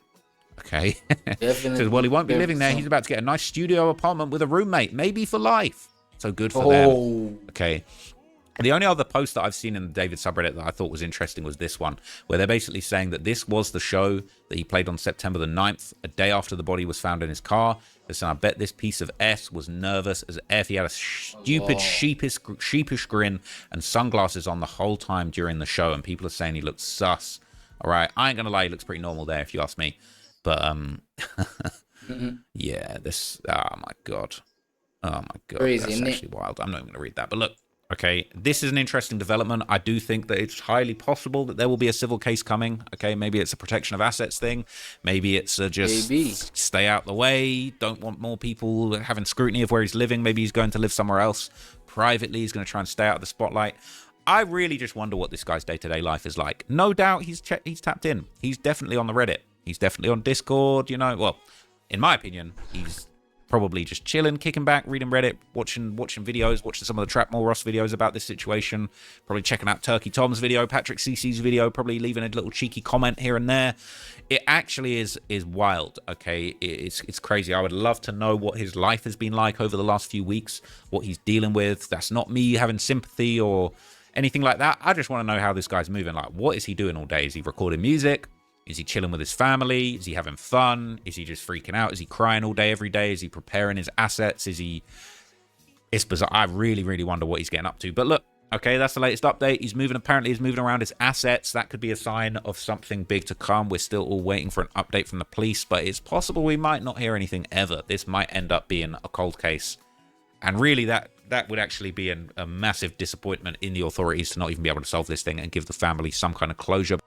Okay. Says, well, he won't be living there. He's about to get a nice studio apartment with a roommate, maybe for life. so good for them. Okay. The only other post that I've seen in the David subreddit that I thought was interesting was this one, where they're basically saying that this was the show that he played on September the 9th, a day after the body was found in his car. Listen, I bet this piece of S was nervous as F. He had a stupid, sheepish grin and sunglasses on the whole time during the show, and people are saying he looked sus. All right, I ain't gonna lie, he looks pretty normal there if you ask me. But yeah, this. Oh my god, Crazy, that's actually wild. I'm not even gonna read that, but look. Okay, this is an interesting development. I do think that it's highly possible that there will be a civil case coming. Okay, maybe it's a protection of assets thing. Maybe it's just stay out the way. Don't want more people having scrutiny of where he's living. Maybe he's going to live somewhere else privately. He's going to try and stay out of the spotlight. I really just wonder what this guy's day-to-day life is like. No doubt he's tapped in. He's definitely on the Reddit. He's definitely on Discord. You know, well, in my opinion, he's probably just chilling, kicking back, reading Reddit, watching videos, watching some of the Trapmore Ross videos about this situation, probably checking out Turkey Tom's video, Patrick CC's video, probably leaving a little cheeky comment here and there. It actually is wild, okay? It's crazy. I would love to know what his life has been like over the last few weeks, what he's dealing with. That's not me having sympathy or anything like that. I just want to know how this guy's moving. Like, what is he doing all day? Is he recording music? Is he chilling with his family? Is he having fun? Is he just freaking out? Is he crying all day, every day? Is he preparing his assets? It's bizarre. I really, really wonder what he's getting up to. But look, okay, that's the latest update. Apparently he's moving around his assets. That could be a sign of something big to come. We're still all waiting for an update from the police, but it's possible we might not hear anything ever. This might end up being a cold case. And really, that would actually be a massive disappointment in the authorities to not even be able to solve this thing and give the family some kind of closure.